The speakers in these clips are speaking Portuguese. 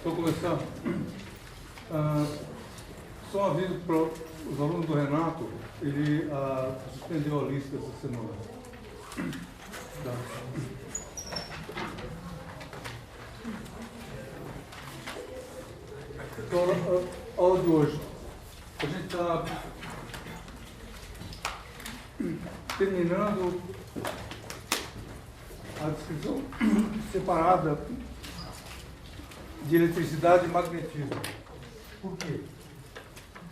Vou começar. Só um aviso para os alunos do Renato, ele suspendeu a lista essa semana. Tá. Então, a aula de hoje, a gente está terminando a descrição separada de eletricidade e magnetismo. Por quê?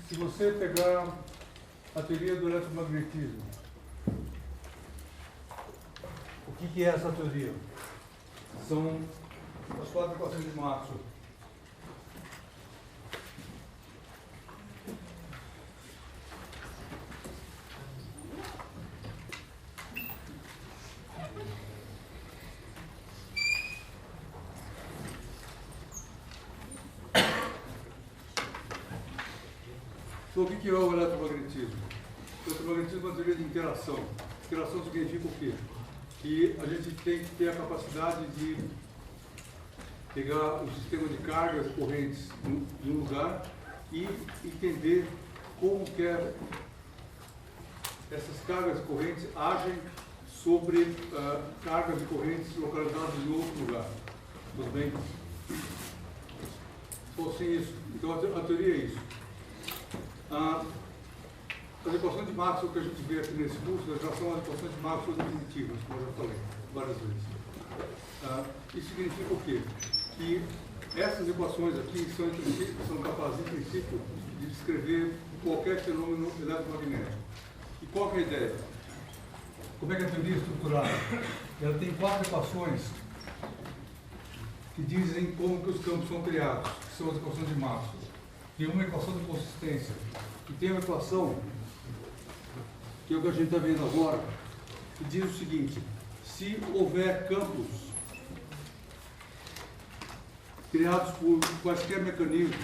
Se você pegar a teoria do eletromagnetismo, o que é essa teoria? São as 4 equações de Maxwell. Então, o que é o eletromagnetismo? O eletromagnetismo é uma teoria de interação. Interação significa o quê? Que a gente tem que ter a capacidade de pegar o sistema de cargas correntes em um lugar e entender como que essas cargas correntes agem sobre cargas de correntes localizadas em outro lugar. Tudo bem? Então, sim, isso. Então, a teoria é isso. As equações de Maxwell que a gente vê aqui nesse curso já são as equações de Maxwell definitivas, como eu já falei várias vezes. Isso significa o quê? Que essas equações aqui são capazes, em princípio, de descrever qualquer fenômeno eletromagnético. E qual que é a ideia? Como é que a teoria é estruturada? Ela tem 4 equações que dizem como que os campos são criados, que são as equações de Maxwell. Tem uma equação de consistência, e tem uma equação, que é o que a gente está vendo agora, que diz o seguinte: se houver campos criados por quaisquer mecanismos,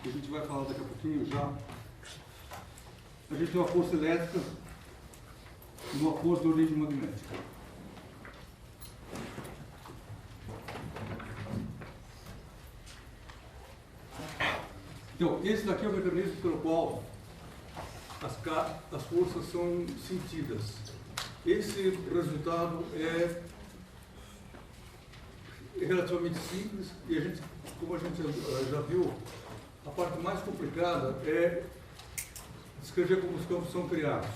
que a gente vai falar daqui a pouquinho já, a gente tem uma força elétrica e uma força de origem magnética. Então, esse daqui é o mecanismo pelo qual as forças são sentidas. Esse resultado é relativamente simples e como a gente já viu, a parte mais complicada é descrever como os campos são criados.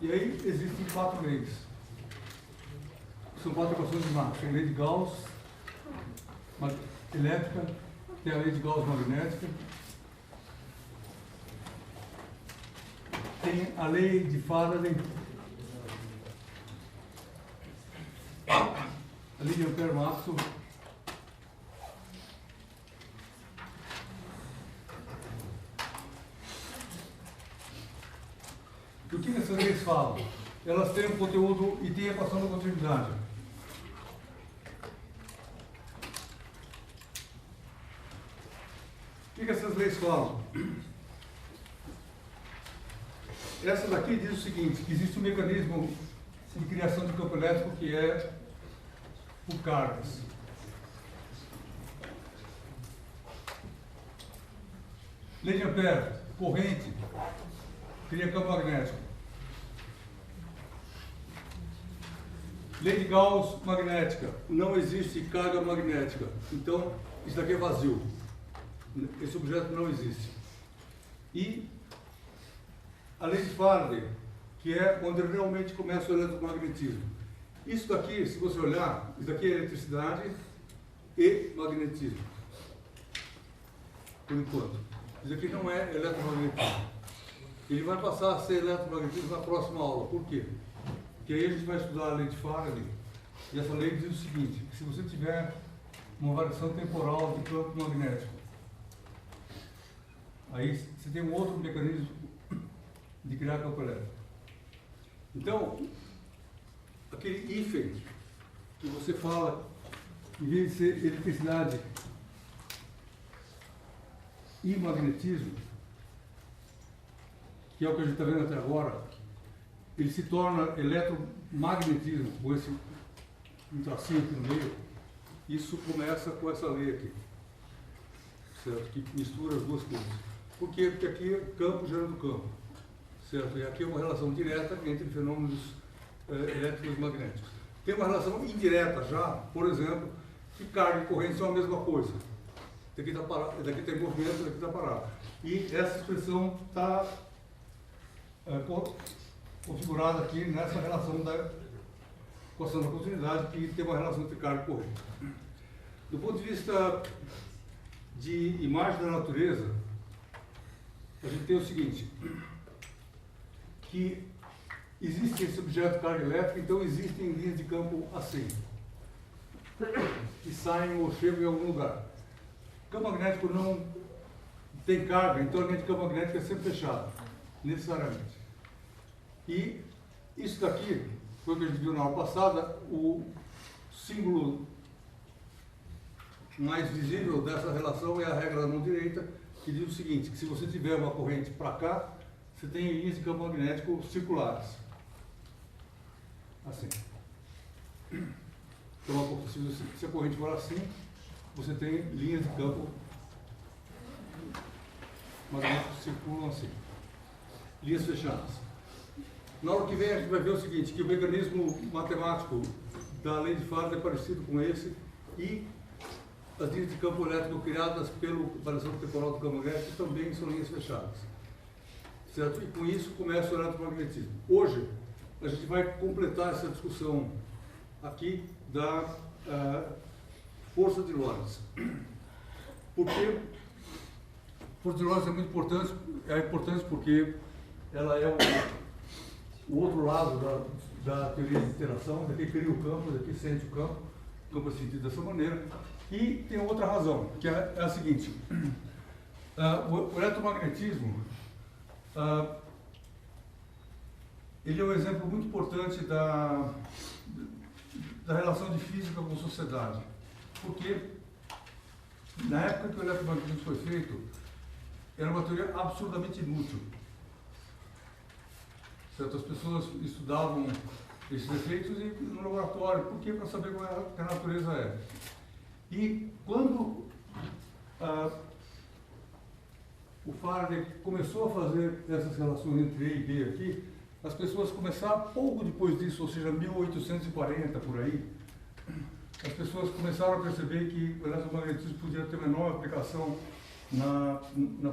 E aí existem 4 leis. São 4 equações de Maxwell. Tem a lei de Gauss elétrica, tem a lei de Gauss magnética, tem a lei de Faraday, a lei de Ampère-Maxwell, e o que essas leis falam? Elas têm um conteúdo e têm a equação da continuidade. O que essas leis falam? Essa daqui diz o seguinte, que existe um mecanismo de criação de campo elétrico que é por cargas. Lei de Ampère, corrente, cria campo magnético. Lei de Gauss, magnética, não existe carga magnética. Então, isso daqui é vazio. Esse objeto não existe. E a lei de Faraday, que é onde realmente começa o eletromagnetismo. Isso daqui, se você olhar, isso daqui é eletricidade e magnetismo. Por enquanto. Isso aqui não é eletromagnetismo. Ele vai passar a ser eletromagnetismo na próxima aula. Por quê? Porque aí a gente vai estudar a lei de Faraday, e essa lei diz o seguinte: que se você tiver uma variação temporal de campo magnético, aí você tem um outro mecanismo de criar campo elétrico. Então, aquele hífen que você fala, em vez de ser eletricidade e magnetismo, que é o que a gente está vendo até agora, ele se torna eletromagnetismo, com esse tracinho aqui no meio, isso começa com essa lei aqui, certo? Que mistura as duas coisas. Por quê? Porque aqui é campo gerando campo, certo? E aqui é uma relação direta entre fenômenos elétricos e magnéticos. Tem uma relação indireta já, por exemplo, que carga e corrente são a mesma coisa. Daqui está parado, daqui tem movimento, daqui está parado. E essa expressão está configurada aqui nessa relação da equação da continuidade, que tem uma relação entre carga e corrente. Do ponto de vista de imagem da natureza, a gente tem o seguinte, que existe esse objeto de carga elétrica, então existem linhas de campo assim, que saem ou chegam em algum lugar. O campo magnético não tem carga, então a linha de campo magnético é sempre fechada, necessariamente. E isso daqui, foi o que a gente viu na aula passada, o símbolo mais visível dessa relação é a regra da mão direita, que diz o seguinte, que se você tiver uma corrente para cá, você tem linhas de campo magnético circulares. Assim. Então, se a corrente for assim, você tem linhas de campo magnéticos que circulam assim. Linhas fechadas. Na hora que vem, a gente vai ver o seguinte, que o mecanismo matemático da lei de Faraday é parecido com esse, e as linhas de campo elétrico criadas pela variação temporal do campo magnético também são linhas fechadas. Certo? E com isso começa o eletromagnetismo. Hoje, a gente vai completar essa discussão aqui da força de Lorentz. Por quê? A força de Lorentz é muito importante, porque ela é o outro lado da teoria de interação, daqui cria o campo, daqui sente o campo é sentido dessa maneira. E tem outra razão, que é a seguinte, o eletromagnetismo, ele é um exemplo muito importante da relação de física com sociedade, porque na época que o eletromagnetismo foi feito, era uma teoria absurdamente inútil. Certo? As pessoas estudavam esses efeitos no laboratório, por quê? Para saber como a natureza é. E quando o Faraday começou a fazer essas relações entre E e B aqui, as pessoas começaram, pouco depois disso, ou seja, 1840 por aí, as pessoas começaram a perceber que o eletromagnetismo podia ter uma enorme aplicação na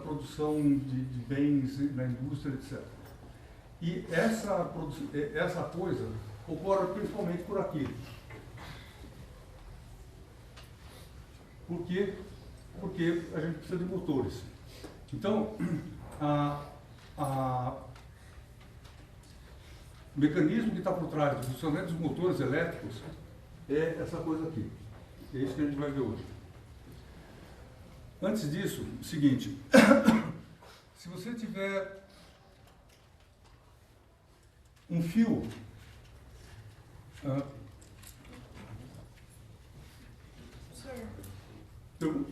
produção de bens, na indústria, etc. E essa coisa ocorre principalmente por aqui. Por quê? Porque a gente precisa de motores. Então, o mecanismo que está por trás do funcionamento dos motores elétricos é essa coisa aqui. É isso que a gente vai ver hoje. Antes disso, o seguinte, se você tiver um fio,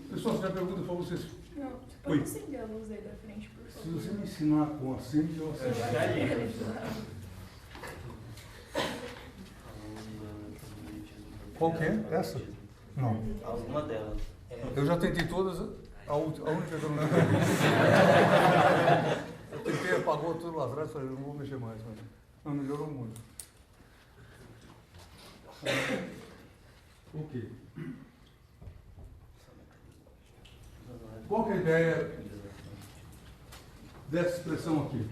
pessoal, se tiver pergunta, por favor, vocês... Não, você pode acender a luz aí da frente, por favor. Se você me ensinar com acende, eu acendo. Qual que é? Essa? Não. Alguma delas. Eu já tentei todas, a única que eu não eu tentei, apagou tudo lá atrás, falei, não vou mexer mais, mas não melhorou muito. Ok. Qual que é a ideia dessa expressão aqui?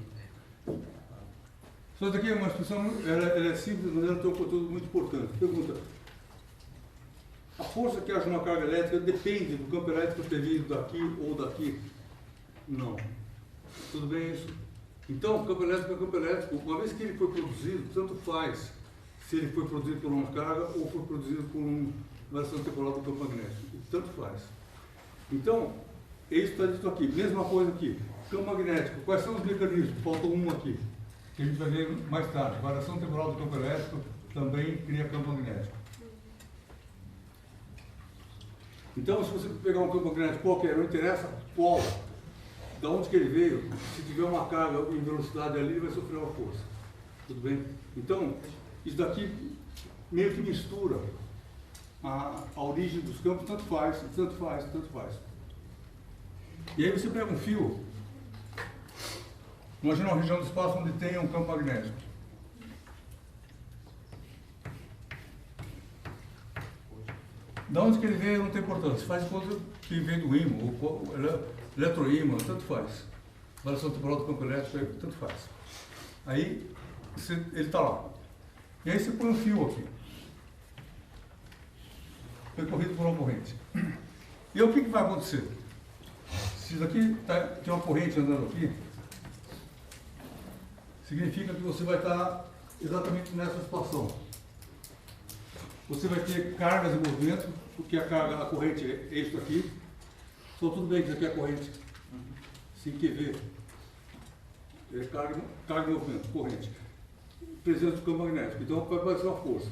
Isso daqui é uma expressão, ela é simples, mas ela tem um conteúdo muito importante. Pergunta: a força que age numa carga elétrica depende do campo elétrico ter vindo daqui ou daqui? Não. Tudo bem isso? Então, o campo elétrico é o campo elétrico. Uma vez que ele foi produzido, tanto faz se ele foi produzido por uma carga ou foi produzido por uma variação temporal do campo magnético. Tanto faz. Então, isso está dito aqui. Mesma coisa aqui. Campo magnético. Quais são os mecanismos? Faltou um aqui, que a gente vai ver mais tarde. Variação temporal do campo elétrico também cria campo magnético. Então, se você pegar um campo magnético qualquer, não interessa qual, de onde que ele veio, se tiver uma carga em velocidade ali, ele vai sofrer uma força. Tudo bem? Então, isso daqui meio que mistura a origem dos campos, tanto faz, tanto faz, tanto faz. E aí você pega um fio, imagina uma região do espaço onde tem um campo magnético. Da onde que ele veio não tem importância, faz conta que vem do ímã, ou eletroímã, tanto faz. Variação temporal do campo elétrico, tanto faz. Aí ele está lá. E aí você põe um fio aqui, percorrido por uma corrente. E aí o que vai acontecer? Se isso aqui tem uma corrente andando aqui, significa que você vai estar exatamente nessa situação. Você vai ter cargas em movimento, porque a corrente é isso aqui. Só tudo bem que isso aqui é a corrente 5QV. É carga em movimento, corrente. Presença do campo magnético. Então vai ser uma força.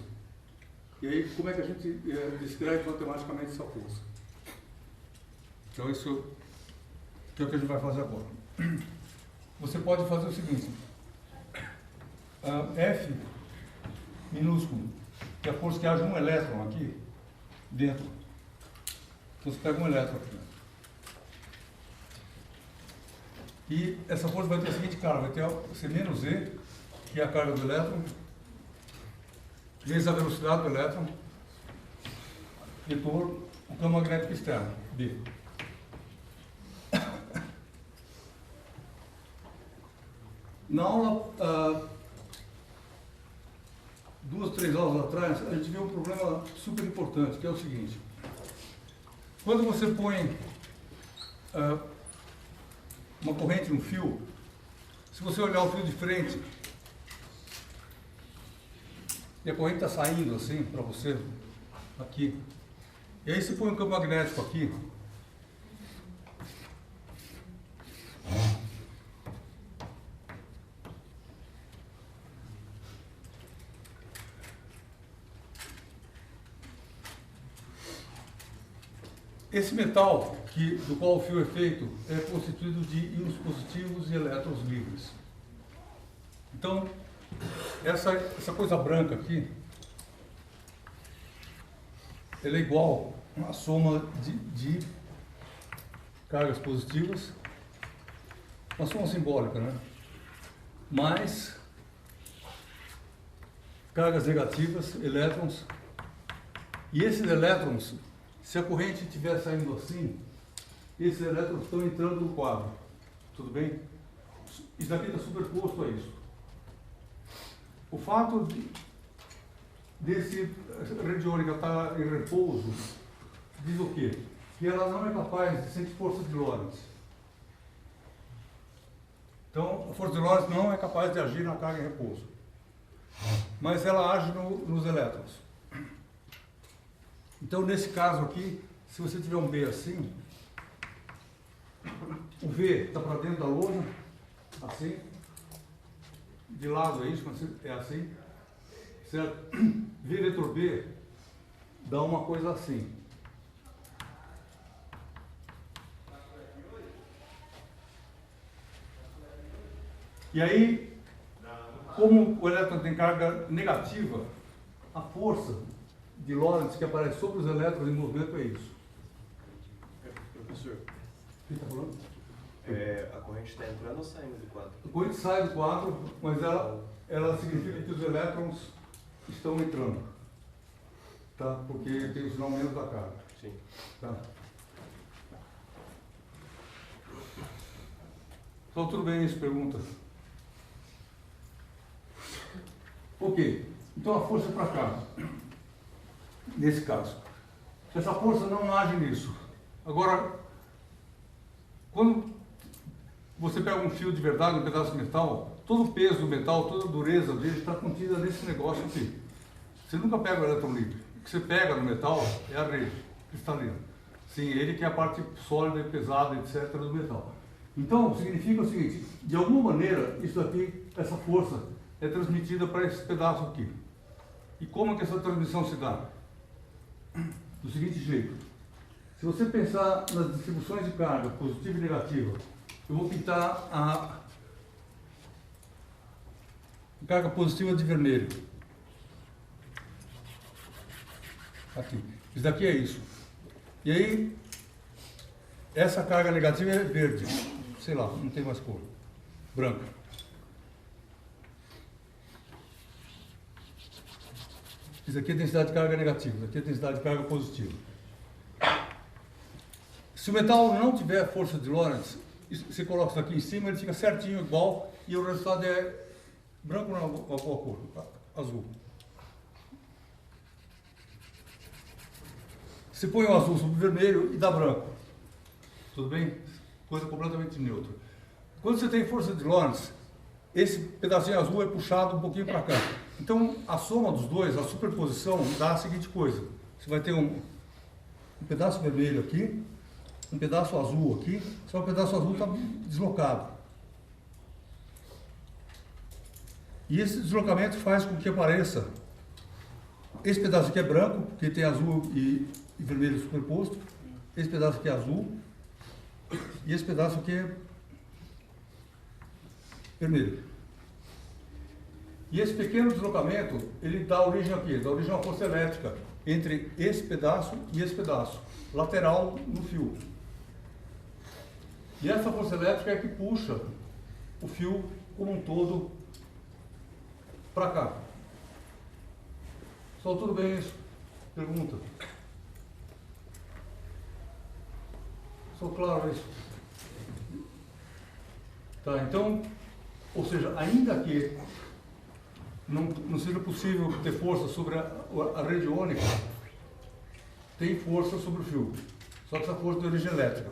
E aí, como é que a gente descreve matematicamente essa força? Então isso que é o que a gente vai fazer agora. Você pode fazer o seguinte. F minúsculo, que é a força que haja um elétron aqui dentro. Então você pega um elétron aqui. E essa força vai ter a seguinte carga, vai ter ser menos E, que é a carga do elétron, vezes a velocidade do elétron, e por o campo magnético externo, B. Na aula, 2, 3 aulas atrás, a gente viu um problema super importante, que é o seguinte. Quando você põe uma corrente no fio, se você olhar o fio de frente, e a corrente está saindo assim para você, aqui, e aí você põe um campo magnético aqui, esse metal do qual o fio é feito é constituído de íons positivos e elétrons livres. Então, essa coisa branca aqui, ela é igual à soma de cargas positivas, uma soma simbólica, né? Mais cargas negativas, elétrons, e esses elétrons, se a corrente estiver saindo assim, esses elétrons estão entrando no quadro. Tudo bem? Isso aqui está superposto a isso. O fato desse rede iônica estar em repouso diz o quê? Que ela não é capaz de sentir força de Lorentz. Então, a força de Lorentz não é capaz de agir na carga em repouso. Mas ela age nos elétrons. Então, nesse caso aqui, se você tiver um B assim, o V está para dentro da lona, assim, de lado é isso, mas é assim, certo? V vetor B dá uma coisa assim. E aí, como o elétron tem carga negativa, a força de Lorentz que aparece sobre os elétrons em movimento é isso. Professor, O que está falando? a corrente está entrando ou saindo do quadro? A corrente sai do quadro, mas ela significa que os elétrons estão entrando. Tá? Porque tem o sinal menos da carga. Sim. Tá? Então, tudo bem isso? Pergunta. Ok. Então, a força é para cá. Nesse caso. Essa força não age nisso. Agora, quando você pega um fio de verdade, um pedaço de metal, todo o peso do metal, toda a dureza dele está contida nesse negócio aqui. Você nunca pega o elétron livre. O que você pega no metal é a rede cristalina. Sim, ele que é a parte sólida e pesada, etc. do metal. Então, significa o seguinte, de alguma maneira, isso aqui, essa força, é transmitida para esse pedaço aqui. E como é que essa transmissão se dá? Do seguinte jeito. Se você pensar nas distribuições de carga, positiva e negativa, eu vou pintar a carga positiva de vermelho. Aqui. Isso daqui é isso. E aí, essa carga negativa é verde. Sei lá, não tem mais cor. Branca. Isso aqui é densidade de carga negativa, isso aqui é densidade de carga positiva. Se o metal não tiver força de Lorentz, você coloca isso aqui em cima, ele fica certinho igual e o resultado é branco ou não, qual cor? Azul. Você põe o azul sobre o vermelho e dá branco. Tudo bem? Coisa completamente neutra. Quando você tem força de Lorentz, esse pedacinho azul é puxado um pouquinho para cá. Então, a soma dos dois, a superposição, dá a seguinte coisa. Você vai ter um pedaço vermelho aqui, um pedaço azul aqui, só que o pedaço azul está deslocado. E esse deslocamento faz com que apareça esse pedaço aqui é branco, porque tem azul e vermelho superposto. Esse pedaço aqui é azul. E esse pedaço aqui é vermelho. E esse pequeno deslocamento, ele dá origem aqui, ele dá origem a uma força elétrica entre esse pedaço e esse pedaço, lateral no fio. E essa força elétrica é que puxa o fio como um todo para cá. Só tudo bem isso? Pergunta. Só claro isso? Tá, então, ou seja, ainda que não seja possível ter força sobre a rede iônica, tem força sobre o fio. Só que essa força de origem elétrica.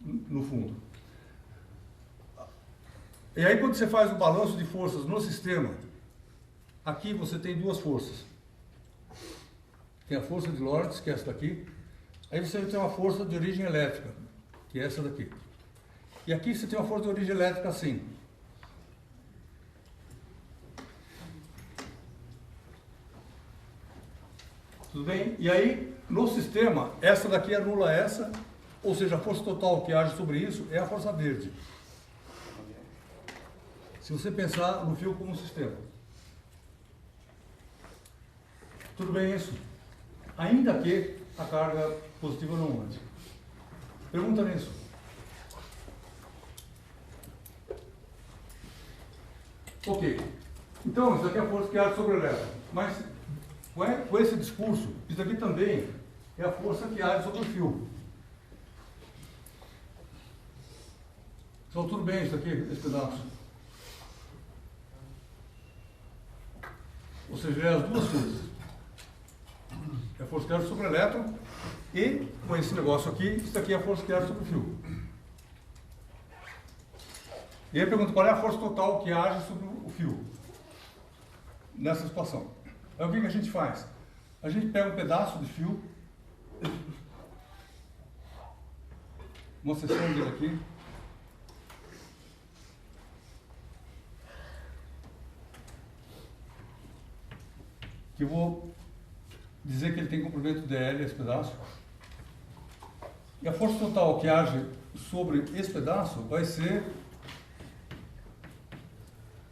No fundo. E aí quando você faz o balanço de forças no sistema, aqui você tem duas forças. Tem a força de Lorentz, que é essa daqui. Aí você tem uma força de origem elétrica, que é essa daqui. E aqui você tem uma força de origem elétrica assim. Tudo bem? E aí, no sistema, essa daqui anula essa, ou seja, a força total que age sobre isso é a força verde. Se você pensar no fio como um sistema. Tudo bem isso? Ainda que a carga positiva não ande. Pergunta nisso. Ok. Então, isso aqui é a força que age sobre o elétron. Mas, com esse discurso, isso aqui também é a força que age sobre o fio. Então, tudo bem isso aqui, esse pedaço. Ou seja, é as duas coisas. É a força que age sobre o elétron e, com esse negócio aqui, isso aqui é a força que age sobre o fio. E aí pergunta qual é a força total que age sobre o fio nessa situação. Aí o que a gente faz? A gente pega um pedaço de fio, uma seção dele aqui, que eu vou dizer que ele tem comprimento DL, esse pedaço, e a força total que age sobre esse pedaço vai ser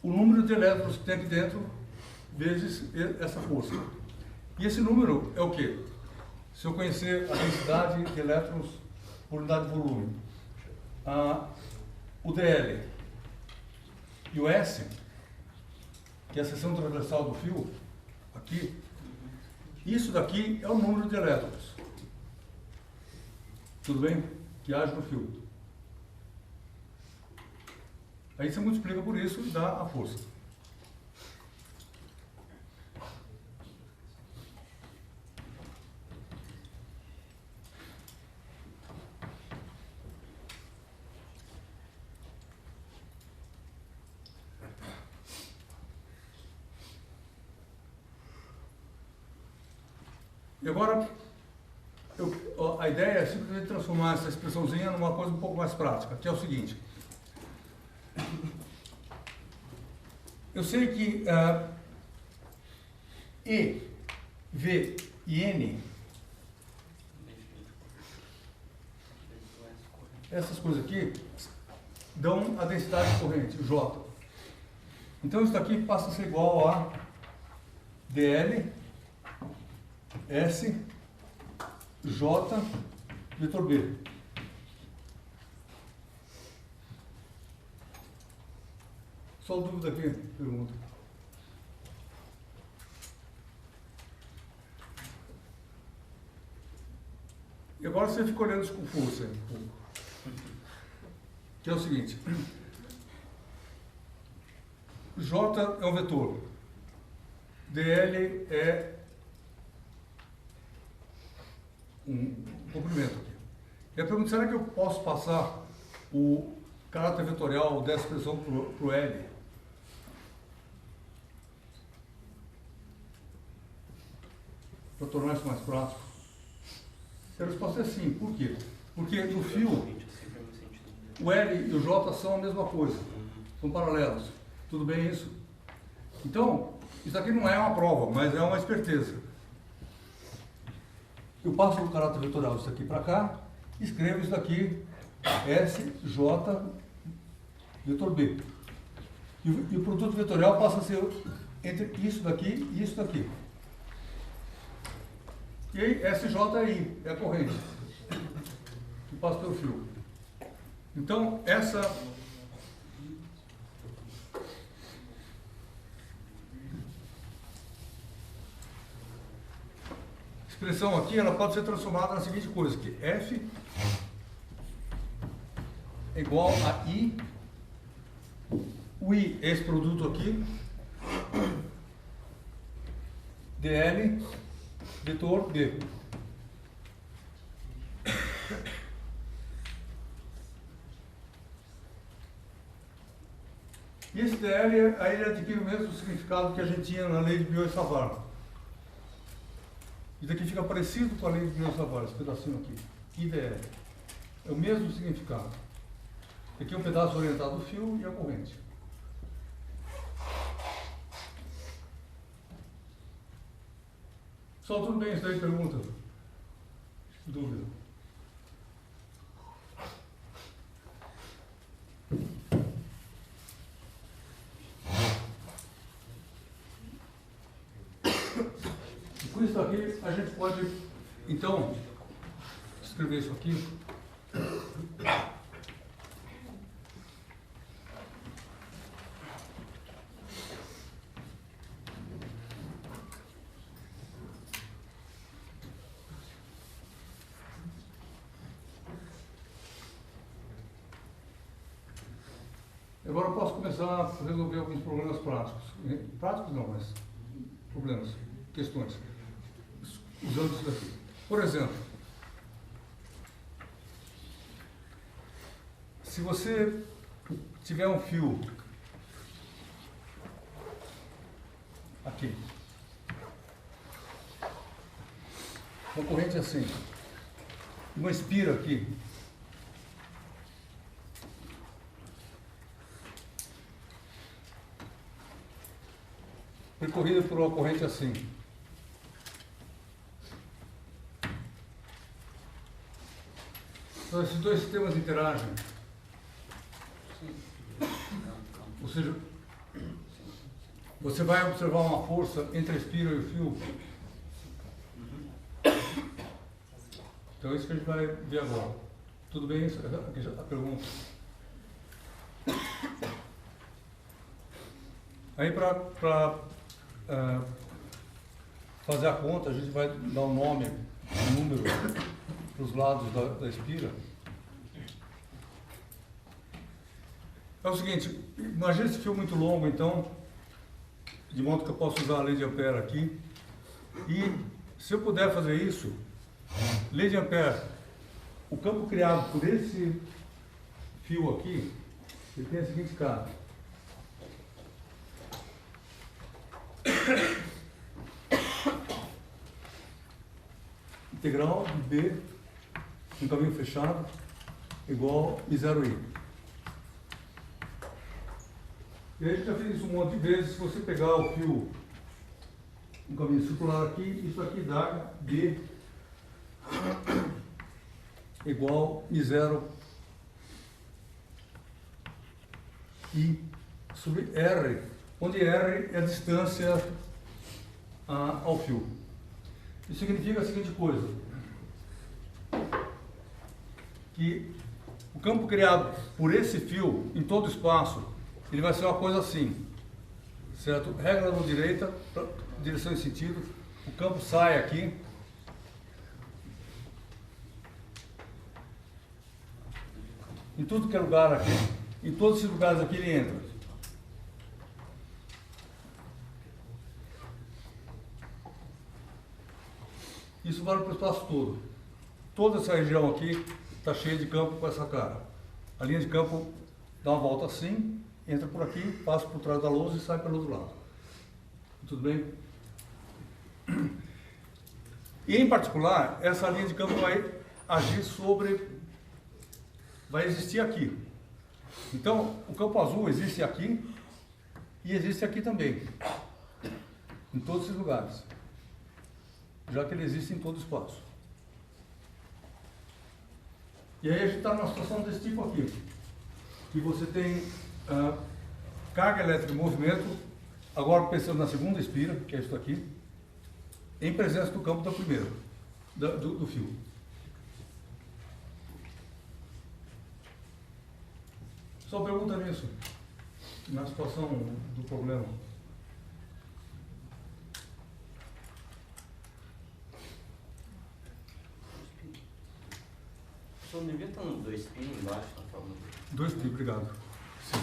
o número de elétrons que tem aqui dentro vezes essa força. E esse número é o quê? Se eu conhecer a densidade de elétrons por unidade de volume, o DL e o S, que é a seção transversal do fio, aqui, isso daqui é o número de elétrons. Tudo bem? Que age no fio. Aí você multiplica por isso e dá a força. E agora, a ideia é simplesmente transformar essa expressãozinha numa coisa um pouco mais prática, que é o seguinte. Eu sei que E, V e N, essas coisas aqui, dão a densidade de corrente, o J. Então isso daqui passa a ser igual a dL S, J, vetor B. Só dúvida aqui, pergunta. E agora você fica olhando isso com força. Que é o seguinte. J é um vetor. DL é um comprimento aqui. E a pergunta, será que eu posso passar o caráter vetorial dessa expressão para o L? Para tornar isso mais prático? A resposta é sim. Por quê? Porque no fio, o L e o J são a mesma coisa. São paralelos. Tudo bem isso? Então, isso aqui não é uma prova, mas é uma esperteza. Eu passo o caráter vetorial disso aqui para cá, escrevo isso daqui, S, J, vetor B. E o produto vetorial passa a ser entre isso daqui e isso daqui. E aí, SJ é I, é a corrente que passa pelo fio. Então, essa expressão aqui, ela pode ser transformada na seguinte coisa, que F é igual a I, o I é esse produto aqui, DL, vetor B. E esse DL, aí ele adquire o mesmo significado que a gente tinha na lei de Biot-Savart. Isso aqui fica parecido com a lei de Biot-Savart, esse pedacinho aqui, IDL. É o mesmo significado. Aqui é um pedaço orientado do fio e a corrente. Só tudo bem isso aí, pergunta? Dúvida? E com isso aqui, a gente pode, então, escrever isso aqui. Agora eu posso começar a resolver alguns problemas práticos. Práticos não, mas problemas, questões. Usando isso daqui. Por exemplo, se você tiver um fio aqui, uma corrente assim, uma espira aqui, percorrida por uma corrente assim. Então, esses dois sistemas interagem. Ou seja, você vai observar uma força entre a espira e o fio. Então, é isso que a gente vai ver agora. Tudo bem isso? Aqui já a pergunta. Aí, para fazer a conta, a gente vai dar um nome, um número para os lados da espira. É o seguinte, imagine esse fio muito longo, então, de modo que eu posso usar a lei de Ampère aqui. E se eu puder fazer isso, lei de Ampère, o campo criado por esse fio aqui, ele tem a seguinte cara. Integral de B em caminho fechado igual a I0I. E aí a gente já fez isso um monte de vezes. Se você pegar o fio um caminho circular aqui, isso aqui dá B igual a I0I sobre R, onde R é a distância ao fio. Isso significa a seguinte coisa, que o campo criado por esse fio em todo o espaço, ele vai ser uma coisa assim, certo? Regra da direita, direção e sentido, o campo sai aqui, em tudo que é lugar aqui, em todos esses lugares aqui ele entra. Isso vale para o espaço todo. Toda essa região aqui está cheia de campo com essa cara. A linha de campo dá uma volta assim, entra por aqui, passa por trás da lousa e sai pelo outro lado. Tudo bem? E em particular, essa linha de campo vai agir sobre, vai existir aqui. Então, o campo azul existe aqui e existe aqui também, em todos esses lugares, já que ele existe em todo o espaço. E aí a gente está numa situação desse tipo aqui, que você tem carga elétrica em movimento, agora pensando na segunda espira, que é isso aqui, em presença do campo da primeira, do fio. Só pergunta nisso, na situação do problema. Só não devia estar uns 2 pinos embaixo na forma. 2 pinos, obrigado. Sim.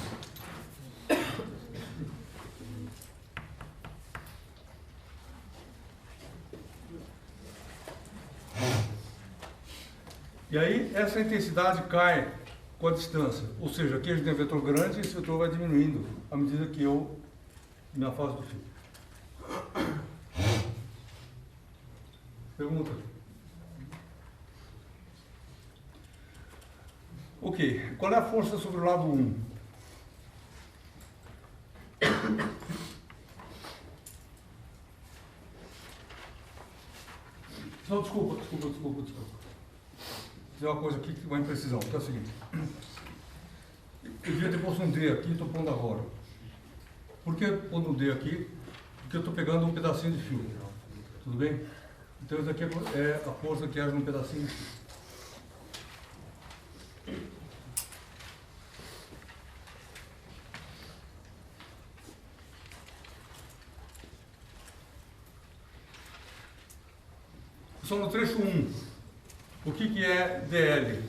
E aí, essa intensidade cai com a distância. Ou seja, aqui a gente tem um vetor grande e esse vetor vai diminuindo à medida que eu me afasto do fio. Pergunta? Ok. Qual é a força sobre o lado 1? Não, desculpa. Tem uma coisa aqui, uma imprecisão, que é o seguinte. Eu devia ter posto um D aqui, estou pondo agora. Por que pondo um D aqui? Porque eu estou pegando um pedacinho de fio. Tudo bem? Então isso aqui é a força que age num pedacinho de fio. Só no trecho 1, o que é DL?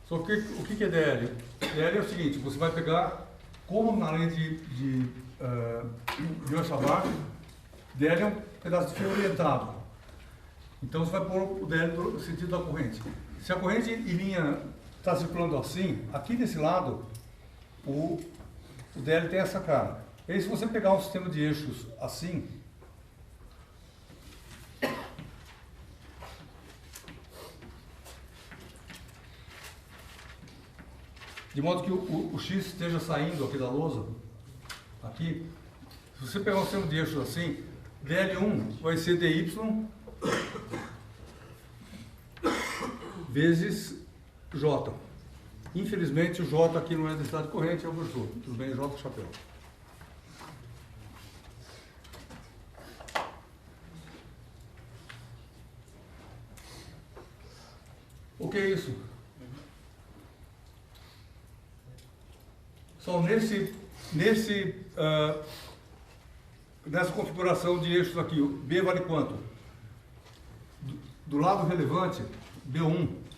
Só o que é DL? DL é o seguinte, você vai pegar, como na lei de Riochabar, DL é um pedaço de fio orientado. Então você vai pôr o DL no sentido da corrente. Se a corrente em linha está circulando assim, aqui desse lado, o DL tem essa cara. E aí, se você pegar um sistema de eixos assim, de modo que o X esteja saindo aqui da lousa, aqui, se você pegar um sistema de eixos assim, DL1 vai ser DY vezes J. Infelizmente, o J aqui não é densidade de corrente, é o versor. Tudo bem, J chapéu. O que é isso? Só nessa configuração de eixos aqui, o B vale quanto? Do lado relevante, B1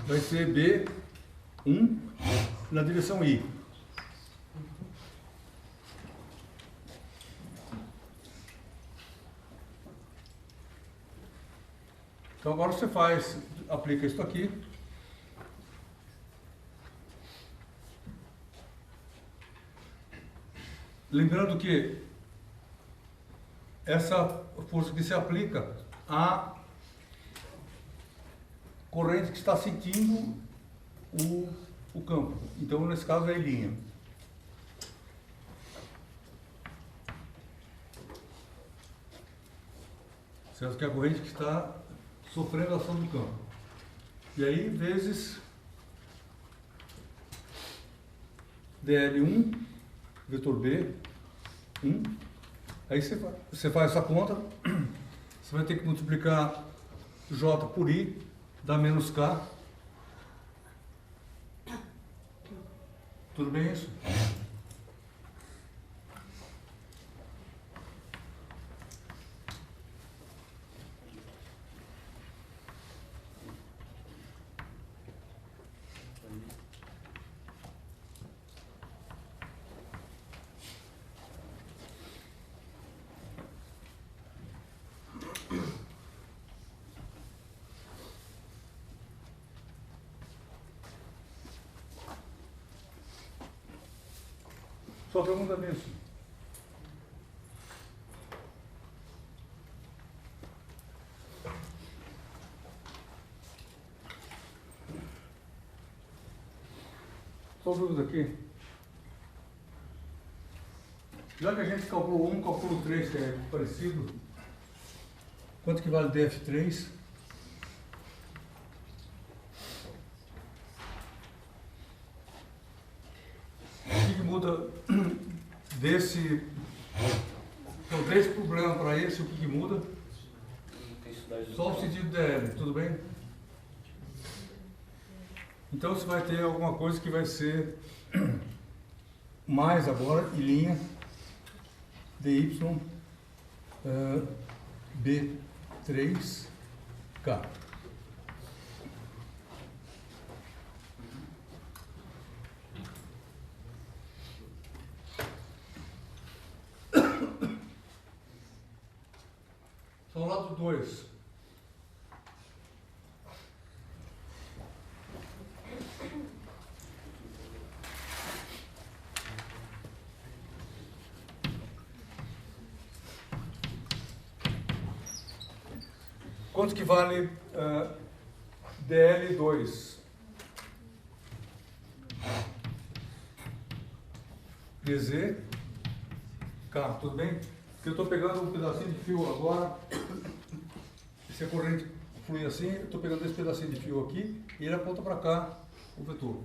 vai ser B1 na direção I. Então agora você aplica isso aqui. Lembrando que essa força que se aplica à corrente que está sentindo o campo. Então, nesse caso, é em linha. certo? Que é a corrente que está sofrendo a ação do campo. E aí, vezes DL1, vetor B, 1. Aí você faz essa conta, você vai ter que multiplicar J por I, dá menos K. Tudo bem isso? Só pergunta mesmo. Só dúvida aqui. Já que a gente calculou 1, calculo 3, que é parecido, quanto que vale DF3? O que muda desse... Então, desse problema para esse, o que muda? Só o sentido DL, tudo bem? Então você vai ter alguma coisa que vai ser mais agora, em linha, dy B3K. Só o lado 2. Quanto que vale DL2? DZ, K, tudo bem? Porque eu estou pegando um pedacinho de fio agora, se a corrente flui assim, eu estou pegando esse pedacinho de fio aqui e ele aponta para cá o vetor.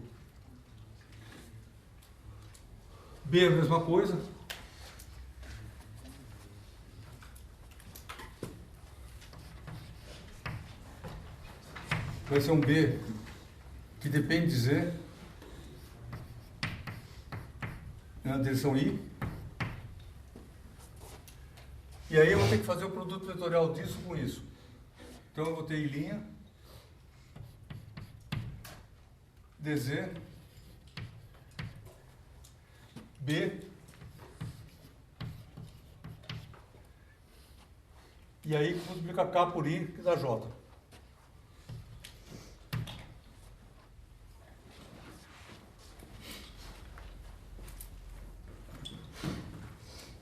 B é a mesma coisa. Vai ser um B que depende de Z, na direção I. E aí eu vou ter que fazer o produto vetorial disso com isso. Então eu vou ter I', DZ, B, e aí multiplica K por I, que dá J.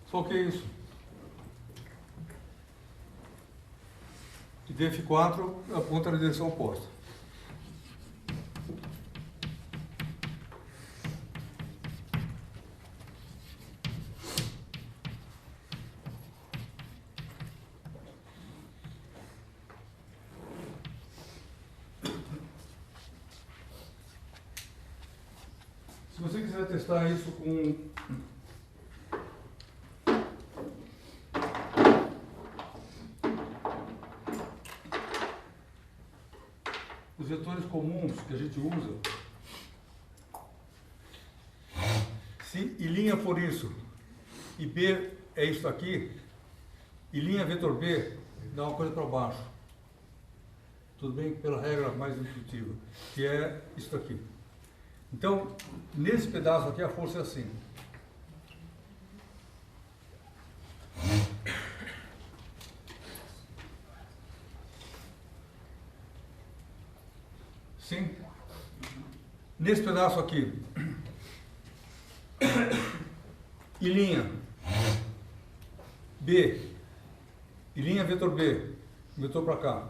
Só o que é isso? E DF4 aponta na direção oposta. Se você quiser testar isso com os vetores comuns que a gente usa, se I' for isso e B é isso aqui, I' vetor B dá uma coisa para baixo. Tudo bem? Pela regra mais intuitiva, que é isso aqui. Então, nesse pedaço aqui a força é assim. Sim? Nesse pedaço aqui, I' B, I' vetor B, vetor para cá.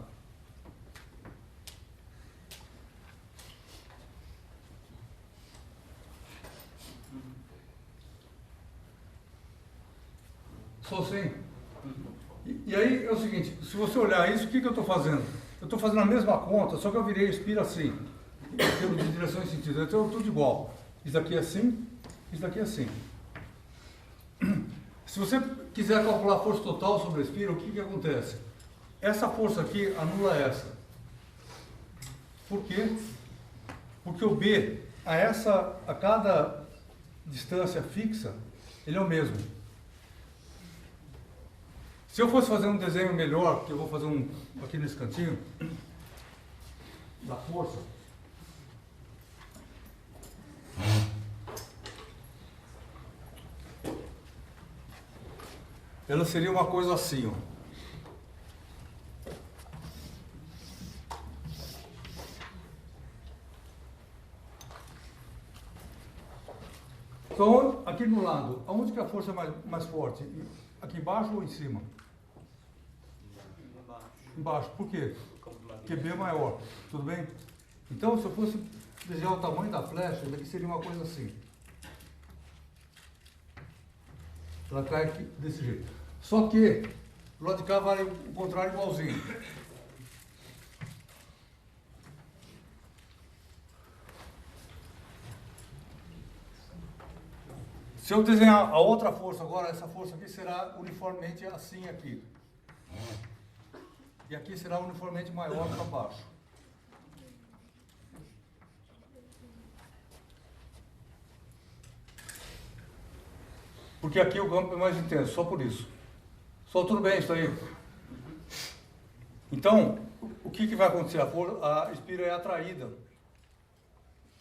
Só assim. E aí é o seguinte, se você olhar isso, o que eu estou fazendo? Eu estou fazendo a mesma conta, só que eu virei Spira assim, em termos de direção e sentido. Então, tudo igual. Isso daqui é assim, isso daqui é assim. Se você quiser calcular a força total sobre a Spira, o que acontece? Essa força aqui anula essa. Por quê? Porque o B, a cada distância fixa, ele é o mesmo. Se eu fosse fazer um desenho melhor, que eu vou fazer um aqui nesse cantinho, da força. Ela seria uma coisa assim, ó. Então, aqui no lado, aonde que a força é mais forte? Aqui embaixo ou em cima? Embaixo. Por quê? Porque B é maior. Tudo bem? Então, se eu fosse desenhar o tamanho da flecha, daqui seria uma coisa assim. Ela cai aqui desse jeito. Só que, do lado de cá vale o contrário igualzinho. Se eu desenhar a outra força agora, essa força aqui será uniformemente assim aqui. E aqui será uniformemente maior para baixo. Porque aqui o campo é mais intenso, só por isso. Só tudo bem isso aí. Então, o que vai acontecer? A Spira é atraída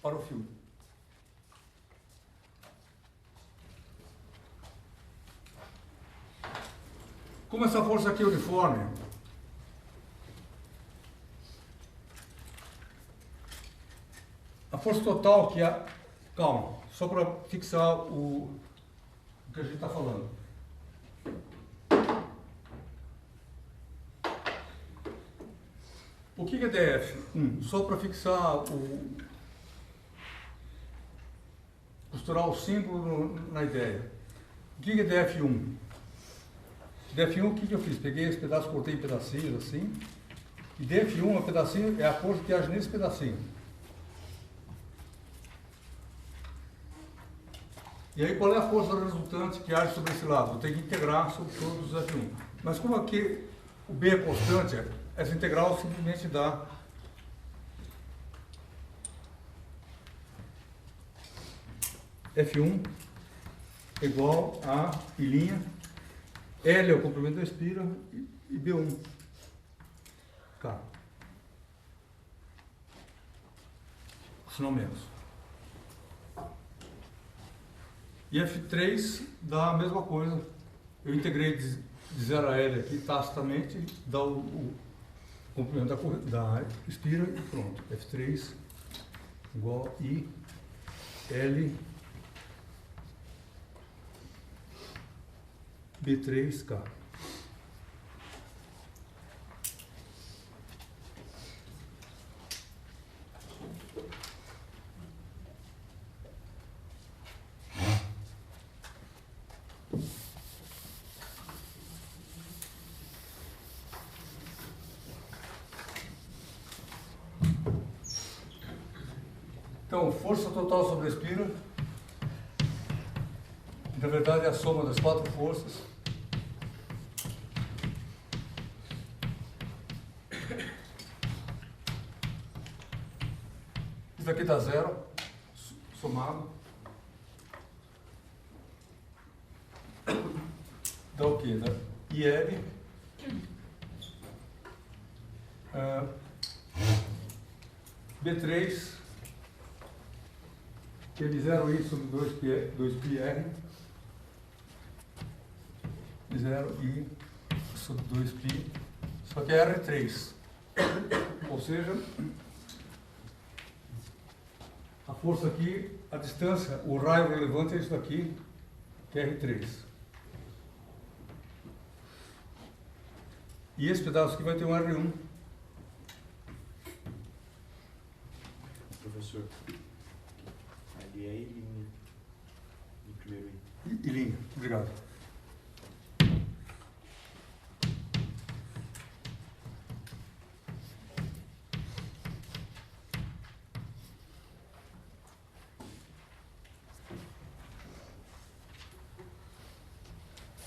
para o fio. Como essa força aqui é uniforme, a força total que é... Calma, só para fixar o que a gente está falando. O que é DF? Só para fixar costurar o símbolo na ideia. O que é DF1? DF1, o que eu fiz? Peguei esse pedaço, cortei em pedacinhos assim. E DF1 é um pedacinho, é a força que age nesse pedacinho. E aí, qual é a força resultante que age sobre esse lado? Eu tenho que integrar sobre todos os F1. Mas como aqui o B é constante, essa integral simplesmente dá F1 igual a I', L é o comprimento da Spira e B1. K. Se não menos. E F3 dá a mesma coisa. Eu integrei de 0 a L aqui tacitamente, dá o comprimento da Spira e pronto. F3 igual a I, L, B3K. Então, força total sobre a Spira, na verdade é a soma das 4 forças. Isso aqui dá 0, somado. Dá o quê? Dá IL. B3, que é de 0I sobre 2πr. 0I sobre 2π. Só que é R3. Ou seja, a força aqui, a distância, o raio relevante é isso daqui, que é R3. E esse pedaço aqui vai ter um R1. Professor, ali é I' no primeiro I. I', obrigado.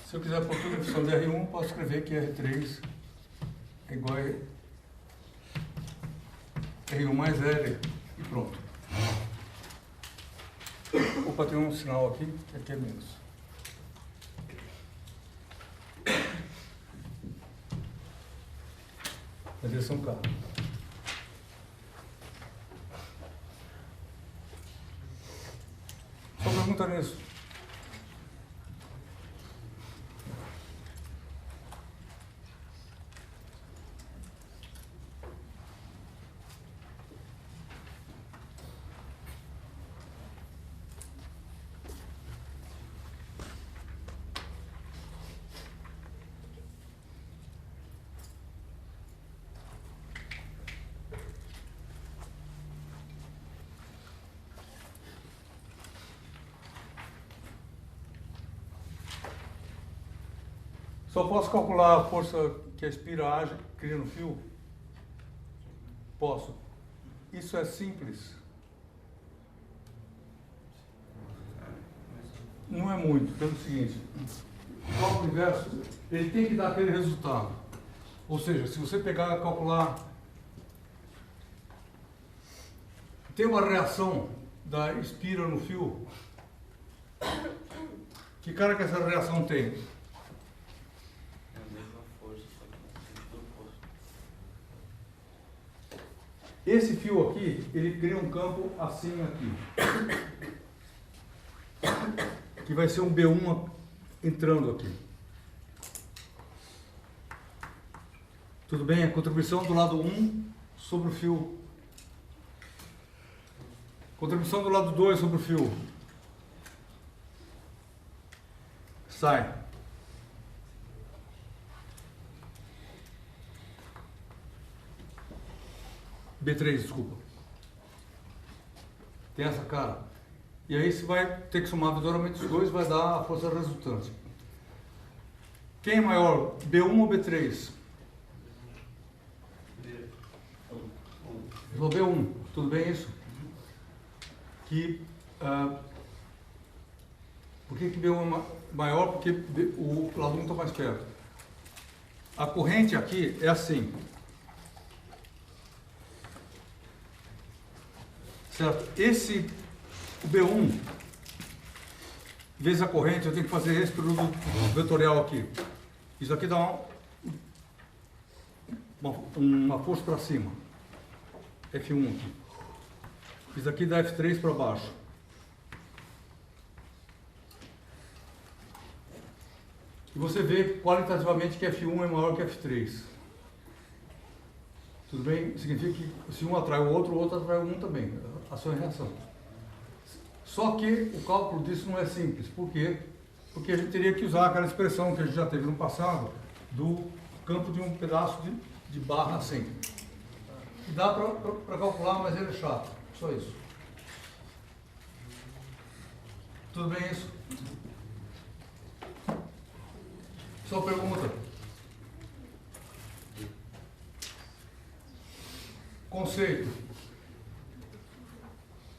Se eu quiser pôr tudo em função de R1, posso escrever que R3 é igual a R1 mais L e pronto. Opa, tem um sinal aqui, que aqui é menos. A direção K. Só pergunta nisso. Só posso calcular a força que a espira age, cria no fio? Posso. Isso é simples? Não é muito, pelo seguinte, o cálculo inverso, ele tem que dar aquele resultado. Ou seja, se você pegar e calcular, tem uma reação da espira no fio, que cara que essa reação tem? Esse fio aqui, ele cria um campo assim aqui. Que vai ser um B1 entrando aqui. Tudo bem? A contribuição do lado 1 sobre o fio. Contribuição do lado 2 sobre o fio. Sai. B3, desculpa. Tem essa cara. E aí você vai ter que somar visoriamente os dois, vai dar a força resultante. Quem é maior, B1 ou B3? B1, tudo bem isso? Que, por que B1 é maior? Porque o lado 1 está mais perto. A corrente aqui é assim. Certo? O B1, vezes a corrente, eu tenho que fazer esse produto vetorial aqui. Isso aqui dá uma força para cima. F1 aqui. Isso aqui dá F3 para baixo. E você vê qualitativamente que F1 é maior que F3. Tudo bem? Significa que se um atrai o outro atrai um também. Ação e reação. Só que o cálculo disso não é simples. Por quê? Porque a gente teria que usar aquela expressão que a gente já teve no passado, do campo de um pedaço de barra assim. E dá para calcular, mas ele é chato. Só isso. Tudo bem isso? Só pergunta. Conceito.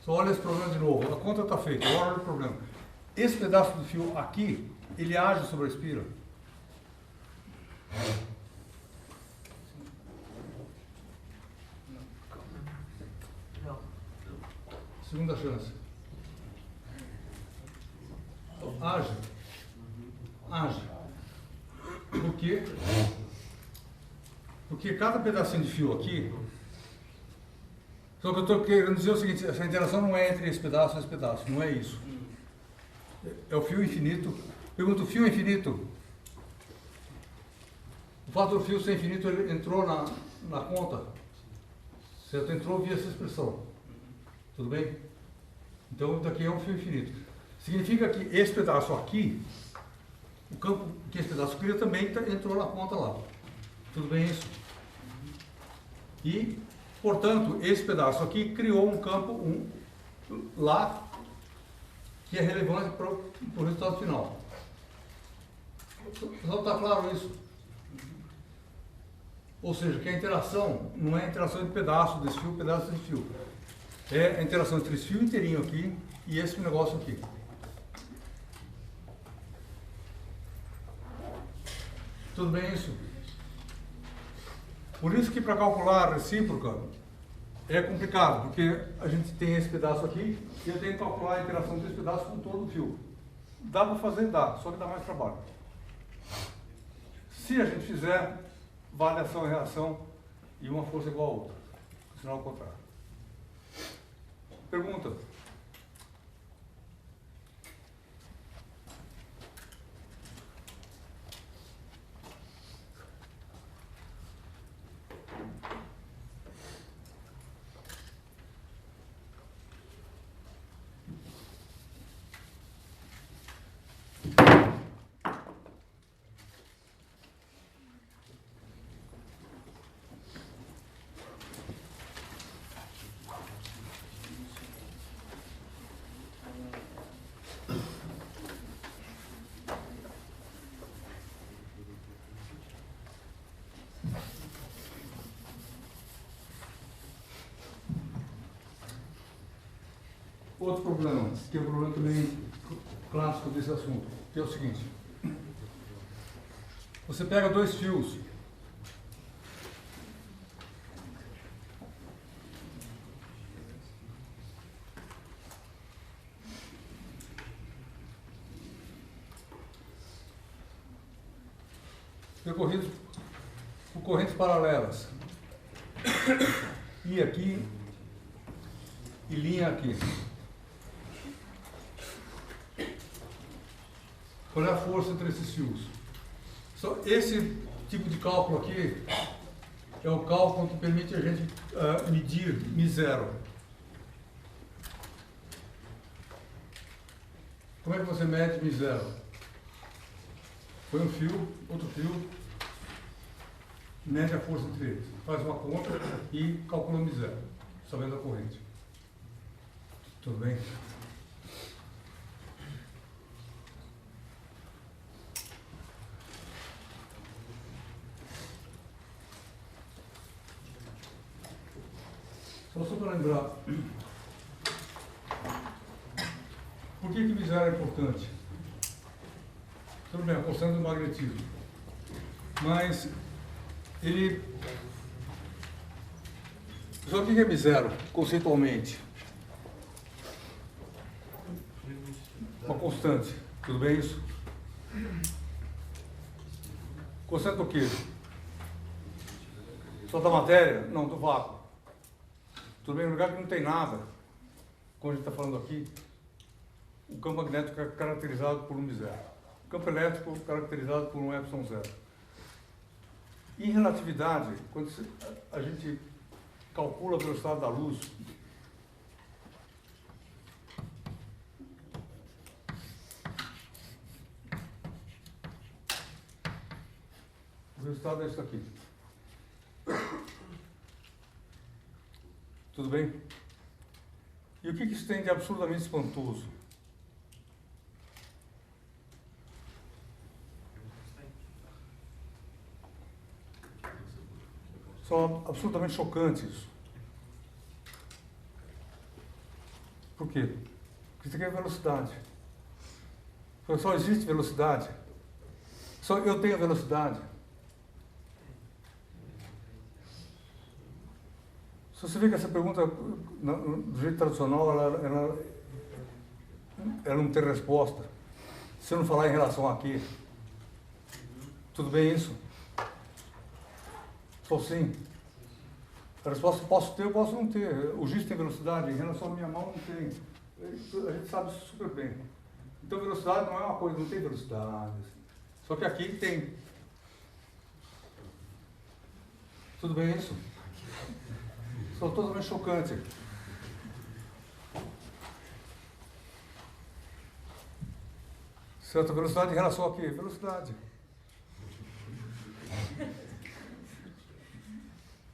Só olha esse problema de novo. A conta está feita. Agora olha o problema. Esse pedaço do fio aqui, ele age sobre a espira. Segunda chance. Age. Age. Por quê? Porque cada pedacinho de fio aqui. Só que eu estou querendo dizer o seguinte: essa interação não é entre esse pedaço e esse pedaço. Não é isso. É o fio infinito. Pergunta: o fio é infinito? O fato do fio ser infinito, ele entrou na conta. Certo? Entrou via essa expressão. Tudo bem? Então, daqui é um fio infinito. Significa que esse pedaço aqui, o campo que esse pedaço cria também entrou na conta lá. Tudo bem isso? E, portanto, esse pedaço aqui criou um campo lá que é relevante para o resultado final. Só está claro isso? Ou seja, que a interação não é a interação de pedaço desse fio, é a interação entre esse fio inteirinho aqui e esse negócio aqui. Tudo bem isso? Por isso que para calcular a recíproca é complicado, porque a gente tem esse pedaço aqui e eu tenho que calcular a interação desse pedaço com todo o fio. Dá para fazer? Dá, só que dá mais trabalho. Se a gente fizer, vale ação e reação e uma força igual a outra, senão ao contrário. Pergunta? Outro problema, que é um problema também clássico desse assunto, que é o seguinte. Você pega dois fios percorridos por correntes paralelas e aqui e linha aqui. Qual é a força entre esses fios? Só esse tipo de cálculo aqui é o cálculo que permite a gente medir μ0. Como é que você mede μ0? Põe um fio, outro fio, mede a força entre eles, faz uma conta e calcula μ0, sabendo a corrente. Tudo bem? Só para lembrar, por que μ0 é importante? Tudo bem, a constante do magnetismo. Mas ele... Só o que é μ0, conceitualmente? Uma constante. Tudo bem isso? Constante do quê? Só da matéria? Não, do vácuo. Tudo bem, no lugar que não tem nada, como a gente está falando aqui, o campo magnético é caracterizado por um μ0. O campo elétrico caracterizado por um ε0. Em relatividade, quando a gente calcula a velocidade da luz, o resultado é isso aqui. Tudo bem? E o que isso tem de absurdamente espantoso? São absolutamente chocantes isso. Por quê? Porque isso aqui é velocidade. Só existe velocidade. Só eu tenho velocidade. Se você vê que essa pergunta, do jeito tradicional, ela não tem resposta. Se eu não falar em relação a quê? Tudo bem isso? Só sim. A resposta posso ter, eu posso não ter. O giz tem velocidade, em relação à minha mão não tem. A gente sabe isso super bem. Então velocidade não é uma coisa, não tem velocidade. Só que aqui tem. Tudo bem isso? São totalmente chocantes. Certa velocidade em relação a quê? Velocidade.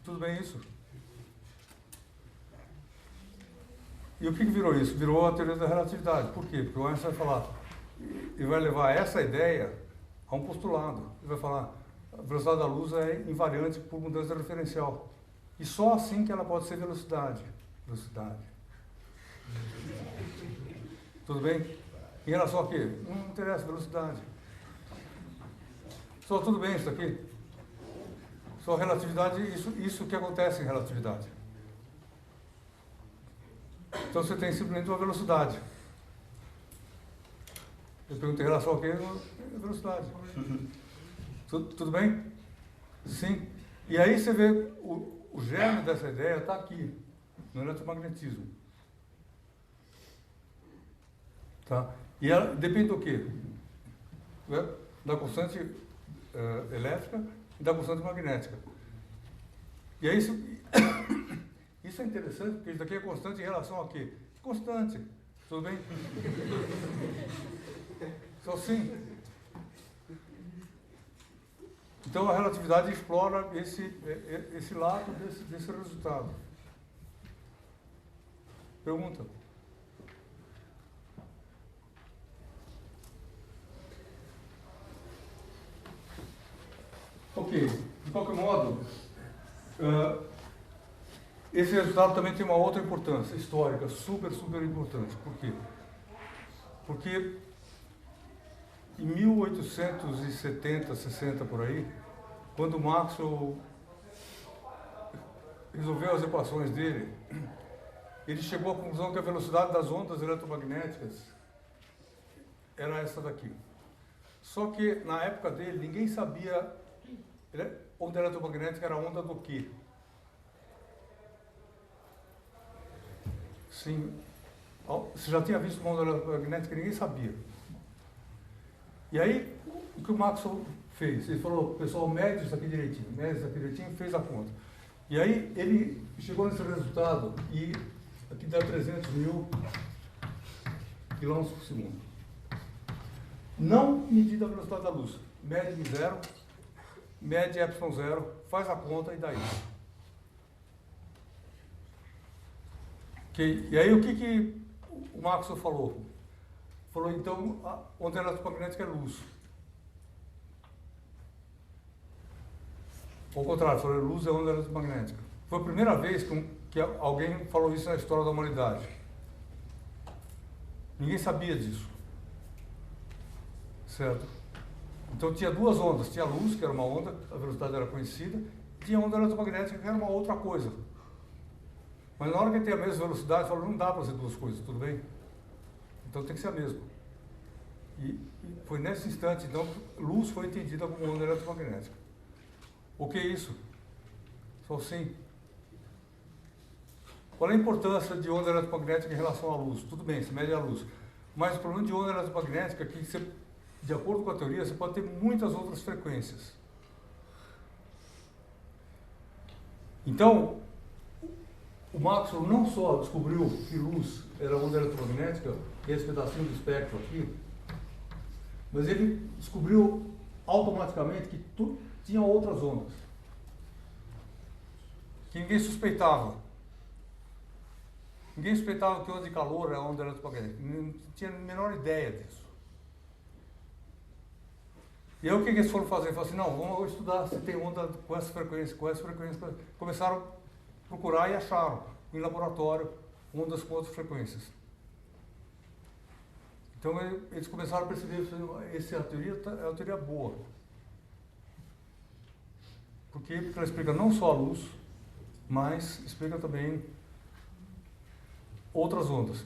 Tudo bem isso? E o que virou isso? Virou a teoria da relatividade. Por quê? Porque o Einstein vai falar, e vai levar essa ideia a um postulado. Ele vai falar, a velocidade da luz é invariante por mudança referencial. E só assim que ela pode ser velocidade. Velocidade. Tudo bem? Em relação a quê? Não interessa, velocidade. Só tudo bem isso aqui? Só relatividade, isso que acontece em relatividade. Então você tem simplesmente uma velocidade. Eu perguntei em relação a quê? A velocidade. Tudo bem? Sim. E aí você vê, o germe dessa ideia está aqui, no eletromagnetismo. Tá? E ela depende do quê? Da constante elétrica e da constante magnética. E aí isso é interessante, porque isso daqui é constante em relação a quê? Constante. Tudo bem? Só sim. Então a relatividade explora esse lado desse resultado. Pergunta? Ok, de qualquer modo, esse resultado também tem uma outra importância histórica, super importante. Por quê? Porque em 1870, 60 por aí, quando Maxwell resolveu as equações dele, ele chegou à conclusão que a velocidade das ondas eletromagnéticas era essa daqui. Só que na época dele ninguém sabia onda eletromagnética era onda do quê? Sim. Você já tinha visto uma onda eletromagnética que ninguém sabia. E aí, o que o Maxwell fez? Ele falou, pessoal, mede isso aqui direitinho, e fez a conta. E aí, ele chegou nesse resultado e aqui dá 300 mil quilômetros por segundo. Não medida a velocidade da luz. Mede em zero, mede epsilon zero, faz a conta e dá isso. Okay. E aí, o que o Maxwell falou? Falou, então, a onda eletromagnética é luz. Ao contrário, falou, luz é onda eletromagnética. Foi a primeira vez que alguém falou isso na história da humanidade. Ninguém sabia disso. Certo? Então tinha duas ondas. Tinha a luz, que era uma onda, a velocidade era conhecida, e tinha a onda eletromagnética, que era uma outra coisa. Mas na hora que tem a mesma velocidade, falou, não dá para fazer duas coisas, tudo bem? Então tem que ser a mesma. E foi nesse instante, então, luz foi entendida como onda eletromagnética. O que é isso? Só sim. Qual é a importância de onda eletromagnética em relação à luz? Tudo bem, você mede a luz. Mas o problema de onda eletromagnética é que, você, de acordo com a teoria, você pode ter muitas outras frequências. Então, o Maxwell não só descobriu que luz era onda eletromagnética, esse pedacinho do espectro aqui, mas ele descobriu automaticamente que tinha outras ondas, que ninguém suspeitava. Ninguém suspeitava que onda de calor era onda eletromagnética, não tinha a menor ideia disso. E aí o que eles foram fazer? Falaram assim, não, vamos estudar se tem onda com essa frequência, com essa frequência. Começaram a procurar e acharam, em laboratório, ondas com outras frequências. Então eles começaram a perceber que essa teoria é uma teoria boa. Por quê? Porque ela explica não só a luz, mas explica também outras ondas.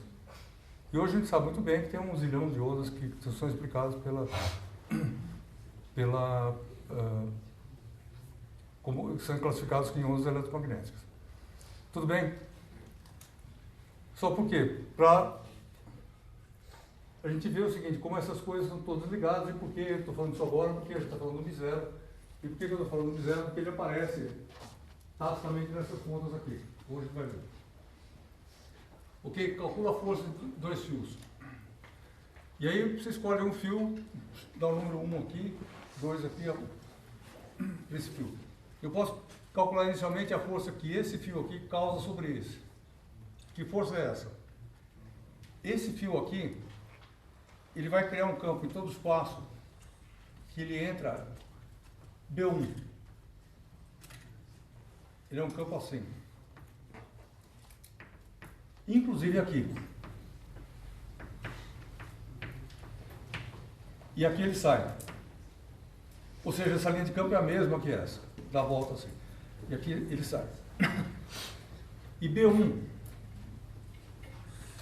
E hoje a gente sabe muito bem que tem um zilhão de ondas que são explicadas como são classificadas em ondas eletromagnéticas. Tudo bem? Só por quê? Para a gente ver o seguinte, como essas coisas estão todas ligadas, e por que eu estou falando isso agora? Porque a gente está falando do B0. E por que eu estou falando do B0? Porque ele aparece tacitamente nessas contas aqui. Hoje a gente vai ver. Ok? Calcula a força de dois fios. E aí você escolhe um fio, dá o número 1 aqui, 2 aqui, esse fio. Eu posso calcular inicialmente a força que esse fio aqui causa sobre esse. Que força é essa? Esse fio aqui, ele vai criar um campo em todo o espaço que ele entra B1. Ele é um campo assim. Inclusive aqui. E aqui ele sai. Ou seja, essa linha de campo é a mesma que essa, dá a volta assim. E aqui ele sai. E B1,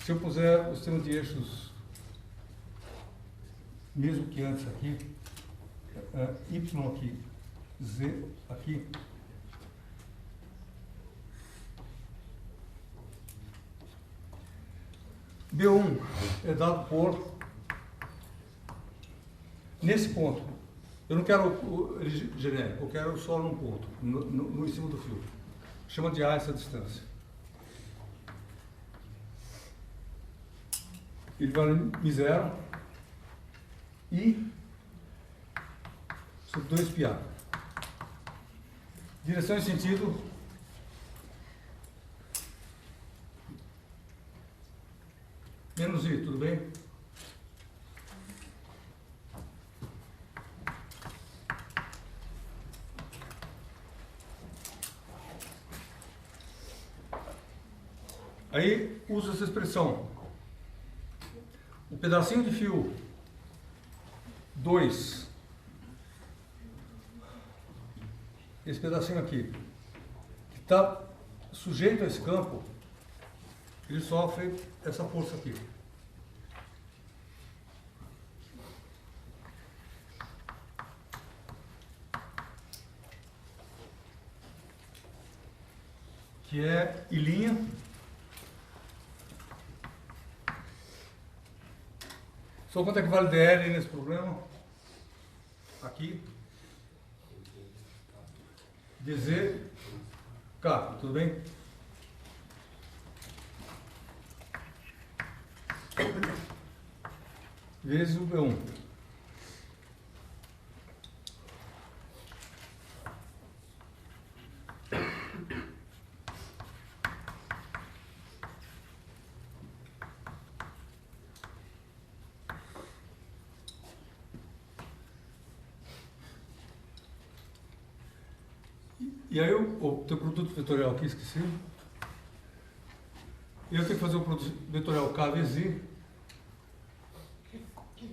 se eu puser o sistema de eixos, mesmo que antes aqui, Y aqui, Z aqui, B1 é dado por, nesse ponto, eu não quero o genérico, eu quero só num ponto, no em cima do fio. Chama de A essa distância. Ele vale M0 I sobre 2πA. Direção e sentido menos I, tudo bem? Aí uso essa expressão. O pedacinho de fio 2, esse pedacinho aqui, que está sujeito a esse campo, ele sofre essa força aqui. Que é I'. Só quanto é que vale DL nesse problema? Aqui. DZ, K, tudo bem? Vezes o B1. E aí o teu produto vetorial aqui, esqueci. E eu tenho que fazer o produto vetorial K vezes I.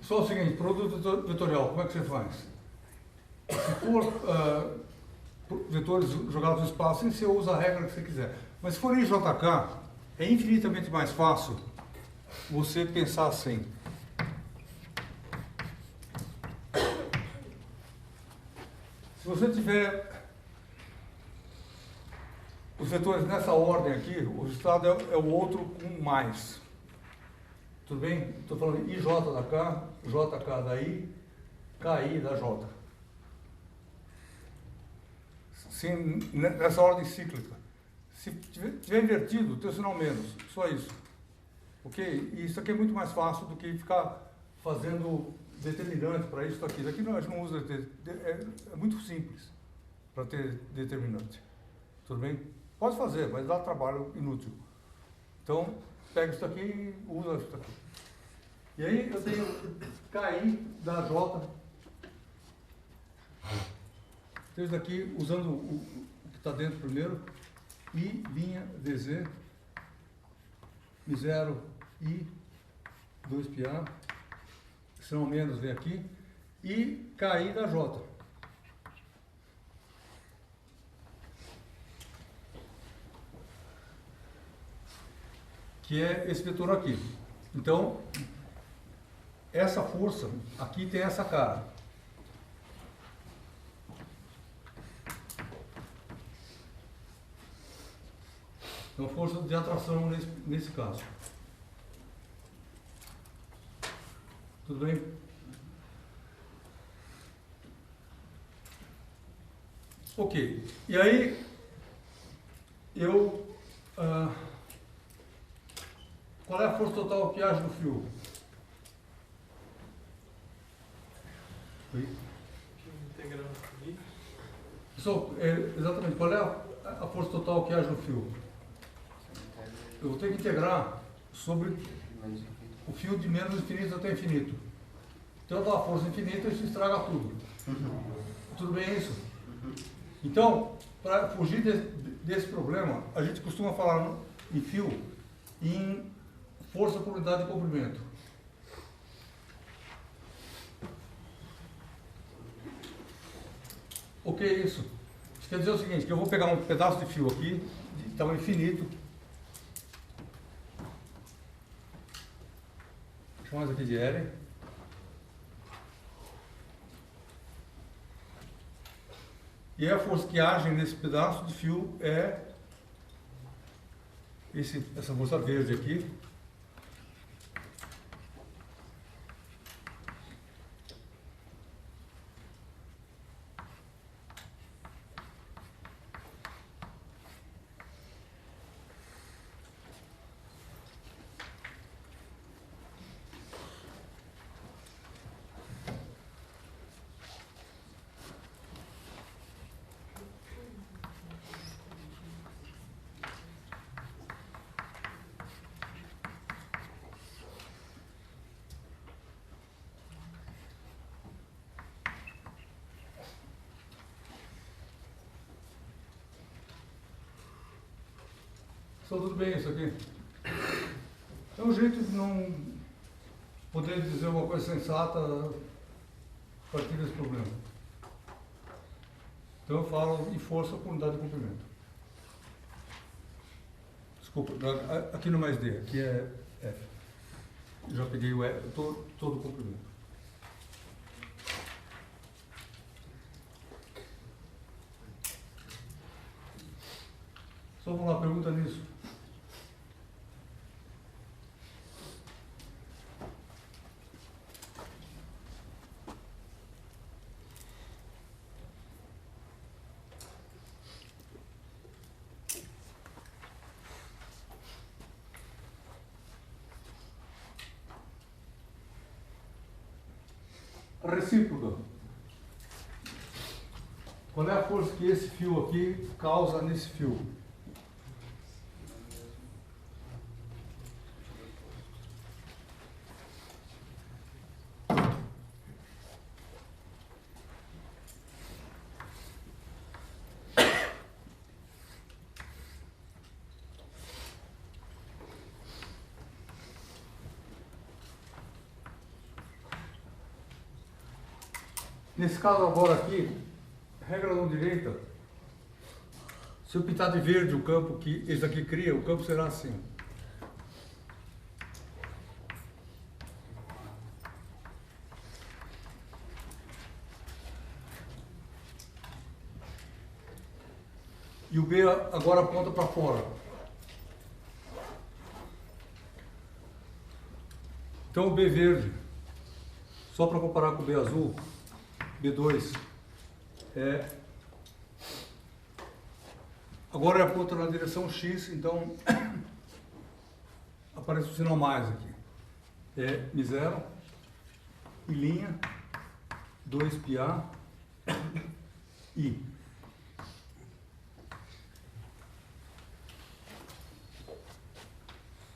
Só o seguinte, produto vetorial, como é que você faz? Se for vetores jogados no espaço, você usa a regra que você quiser. Mas se for em JK, é infinitamente mais fácil você pensar assim. Se você tiver os vetores nessa ordem aqui, o resultado é o outro com mais. Tudo bem? Estou falando IJ da K, JK da I, KI da J. Sim, nessa ordem cíclica. Se tiver invertido, tem o sinal menos. Só isso. Ok? E isso aqui é muito mais fácil do que ficar fazendo determinante para isso aqui. Aqui não, a gente não usa. É muito simples para ter determinante. Tudo bem? Pode fazer, mas dá trabalho inútil. Então, pega isso aqui e usa isso aqui. E aí eu tenho KI da J. Então, isso daqui, usando o que está dentro primeiro. I', DZ, M0, I, 2πA. Se não menos, vem aqui. E KI da J. Que é esse vetor aqui. Então, essa força aqui tem essa cara. Então, força de atração nesse caso. Tudo bem? Ok. E aí, eu... qual é a força total que age no fio? Integral I. Pessoal, exatamente, qual é a força total que age no fio? Eu vou ter que integrar sobre o fio de menos infinito até infinito. Então eu dou uma força infinita e isso estraga tudo. Tudo bem isso? Então, para fugir desse problema, a gente costuma falar em fio em força por unidade de comprimento. O que é isso? Isso quer dizer o seguinte, que eu vou pegar um pedaço de fio aqui, de tamanho infinito, chamamos aqui de L, e a força que age nesse pedaço de fio é essa força verde aqui. Só tudo bem isso aqui? É um jeito de não poder dizer uma coisa sensata a partir desse problema. Então eu falo em força por unidade de comprimento. Desculpa, aqui não é mais D, aqui é F. Já peguei o F, todo o comprimento. Só vamos lá, pergunta nisso. A recíproca. Qual é a força que esse fio aqui causa nesse fio? Nesse caso agora aqui, regra não direita, se eu pintar de verde o campo que esse aqui cria, o campo será assim. E o B agora aponta para fora. Então o B verde, só para comparar com o B azul, B2 agora aponta na direção X, então aparece o sinal mais aqui. É Mi0 e linha 2πA I.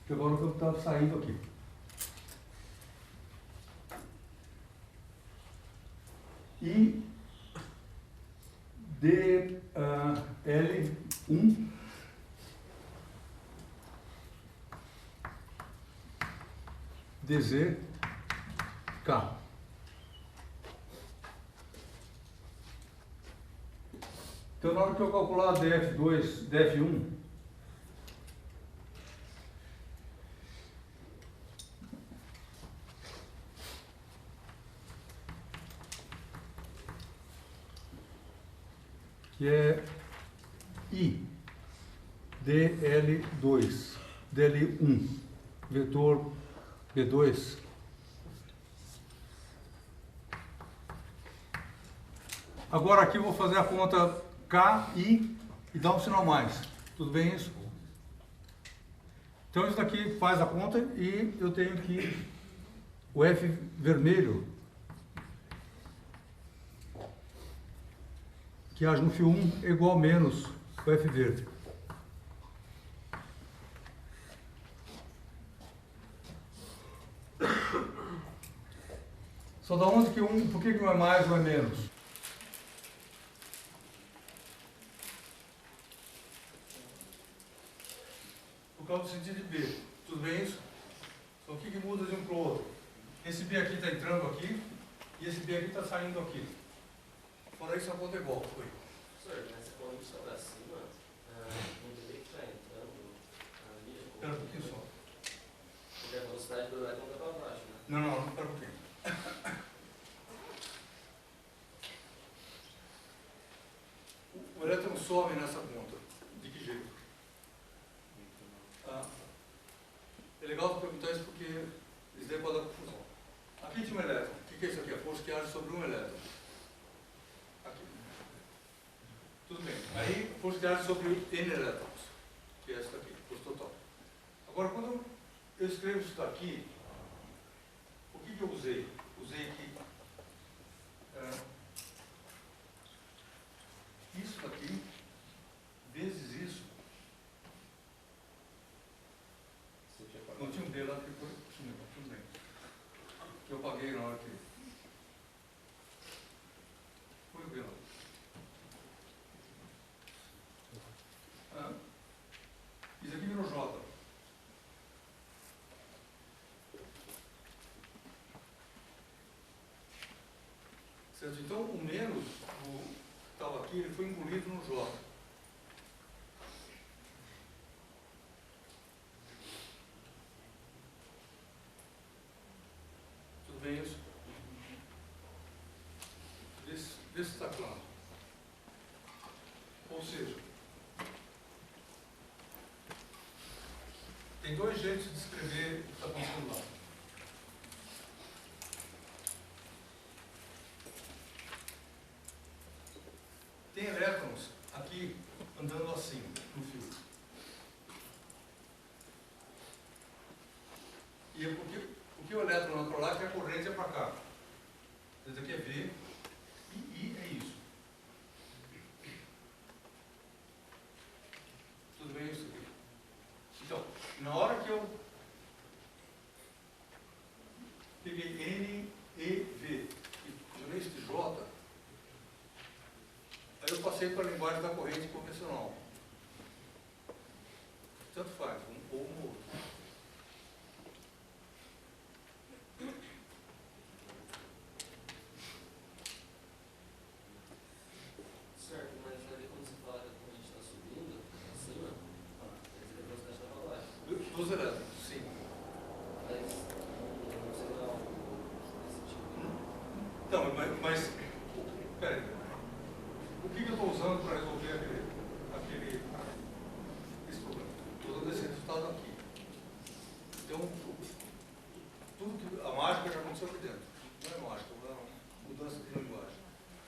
Que agora o campo está saindo aqui. E DL1 DZK. Então, na hora que eu calcular DF2, DF1, que é I, DL2, DL1, vetor B2, agora aqui eu vou fazer a conta KI e dar um sinal mais, tudo bem isso? Então isso daqui faz a conta e eu tenho que o F vermelho, que age no fio 1 é igual a menos o F verde. Só da onde que por que não é mais ou é menos? Por causa do sentido de B. Tudo bem isso? Então o que muda de um para o outro? Esse B aqui está entrando aqui e esse B aqui está saindo aqui. Fora isso, a conta é igual. Foi. Professor, mas quando sobe acima, não deveria estar entrando ali. Espera um pouquinho só. Porque a velocidade do elétron está para baixo, né? Não, espera um pouquinho. O elétron sobe nessa ponta. De que jeito? É legal perguntar isso porque isso daí pode dar confusão. Aqui tinha um elétron. O que é isso aqui? A força que age sobre um elétron. Aqui. Tudo bem. Aí, força que age sobre N elétrons, que é essa daqui, força total. Agora, quando eu escrevo isso daqui, o que eu usei? Usei aqui isso daqui vezes isso. Não tinha um D lá que foi. Tinha, tudo bem. Que eu paguei na hora que. Foi o B lá. Isso aqui virou J. Certo? Então, o menos que estava aqui, ele foi engolido no J. Tudo bem isso? Vê se está claro. Ou seja, tem dois jeitos de escrever o que está acontecendo lá. Tem elétrons aqui andando assim, no fio. E porque o elétron anda para lá, que a corrente é para cá. Esse aqui é V, e I é isso. Tudo bem isso aqui? Então, na hora que eu peguei N, E, V, e joguei isso de J, aí eu passei para a linguagem da corrente convencional. Tanto faz, um ou um outro. Certo, mas ali quando você fala que a corrente está subindo, acima, quer dizer que a velocidade está para baixo. Dos elétrons, sim. Mas não seria algo desse tipo. Então, mas peraí. O que eu estou usando para resolver esse problema? Estou usando esse resultado aqui. Então, tudo que a mágica já aconteceu aqui dentro. Não é mágica, é uma mudança de linguagem.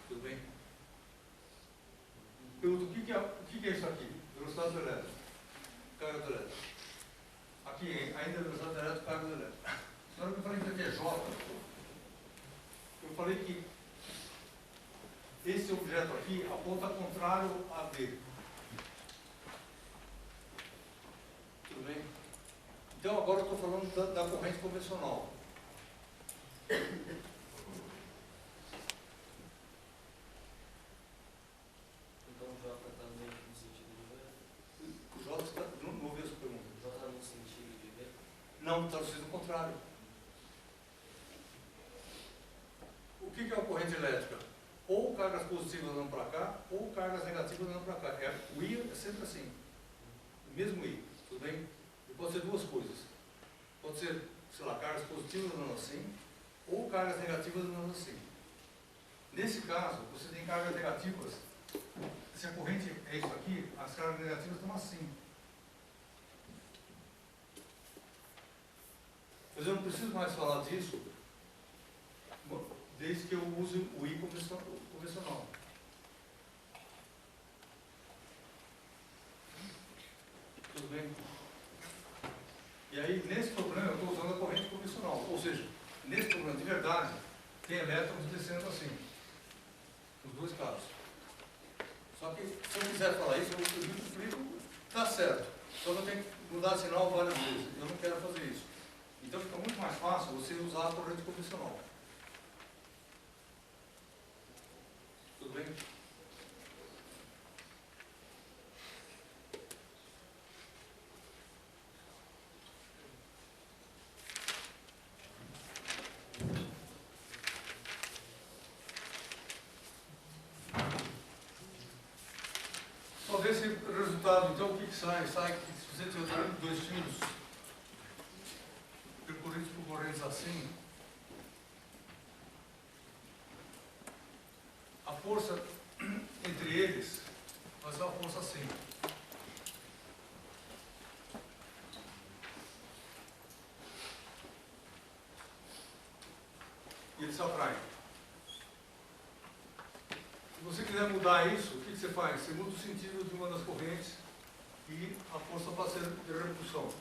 Tudo bem? Pergunto, o que é isso aqui? Velocidade do elétron. Carga do elétron. Aqui, ainda é velocidade do elétron, carga do elétron. Na hora que eu falei que aqui é J, eu falei que esse objeto aqui aponta contrário a V. Tudo bem? Então agora eu estou falando da corrente convencional. Então o J está meio que no sentido de V? O J está. Não ouvi essa pergunta. O J está no sentido de V? Não, está sendo o contrário. O que é a corrente elétrica? Ou cargas positivas andando para cá, ou cargas negativas andando para cá. O I é sempre assim. O mesmo I. Tudo bem? E pode ser duas coisas. Pode ser, sei lá, cargas positivas andando assim, ou cargas negativas andando assim. Nesse caso, você tem cargas negativas. Se a corrente é isso aqui, as cargas negativas estão assim. Mas eu não preciso mais falar disso, desde que eu use o I convencional. Tudo bem? E aí, nesse problema, eu estou usando a corrente convencional. Ou seja, nesse problema de verdade, tem elétrons descendo assim. Nos dois casos. Só que, se eu quiser falar isso, eu explico, está certo. Só que eu tenho que mudar sinal várias vezes. Eu não quero fazer isso. Então, fica muito mais fácil você usar a corrente convencional. Tudo bem? Após esse resultado, então, o que sai? Sai que se você tiver dois fios percorridos por correntes assim, a força entre eles vai ser uma força assim. E eles se atraem. Se você quiser mudar isso, o que você faz? Você muda o sentido de uma das correntes e a força passa a ter repulsão.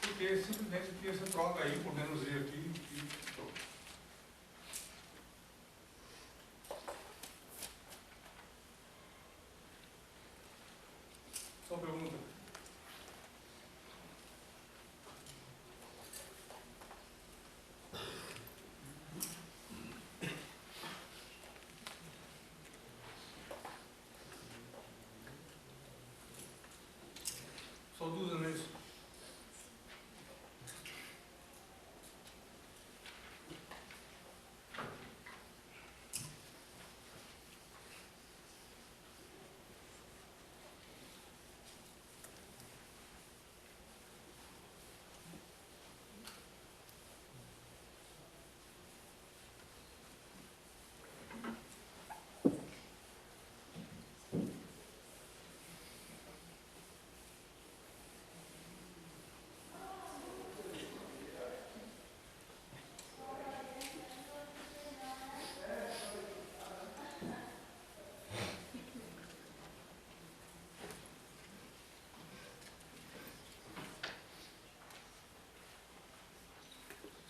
Porque simplesmente que você troca aí por menos I aqui e pronto. Só pergunta. Só dúvida nisso.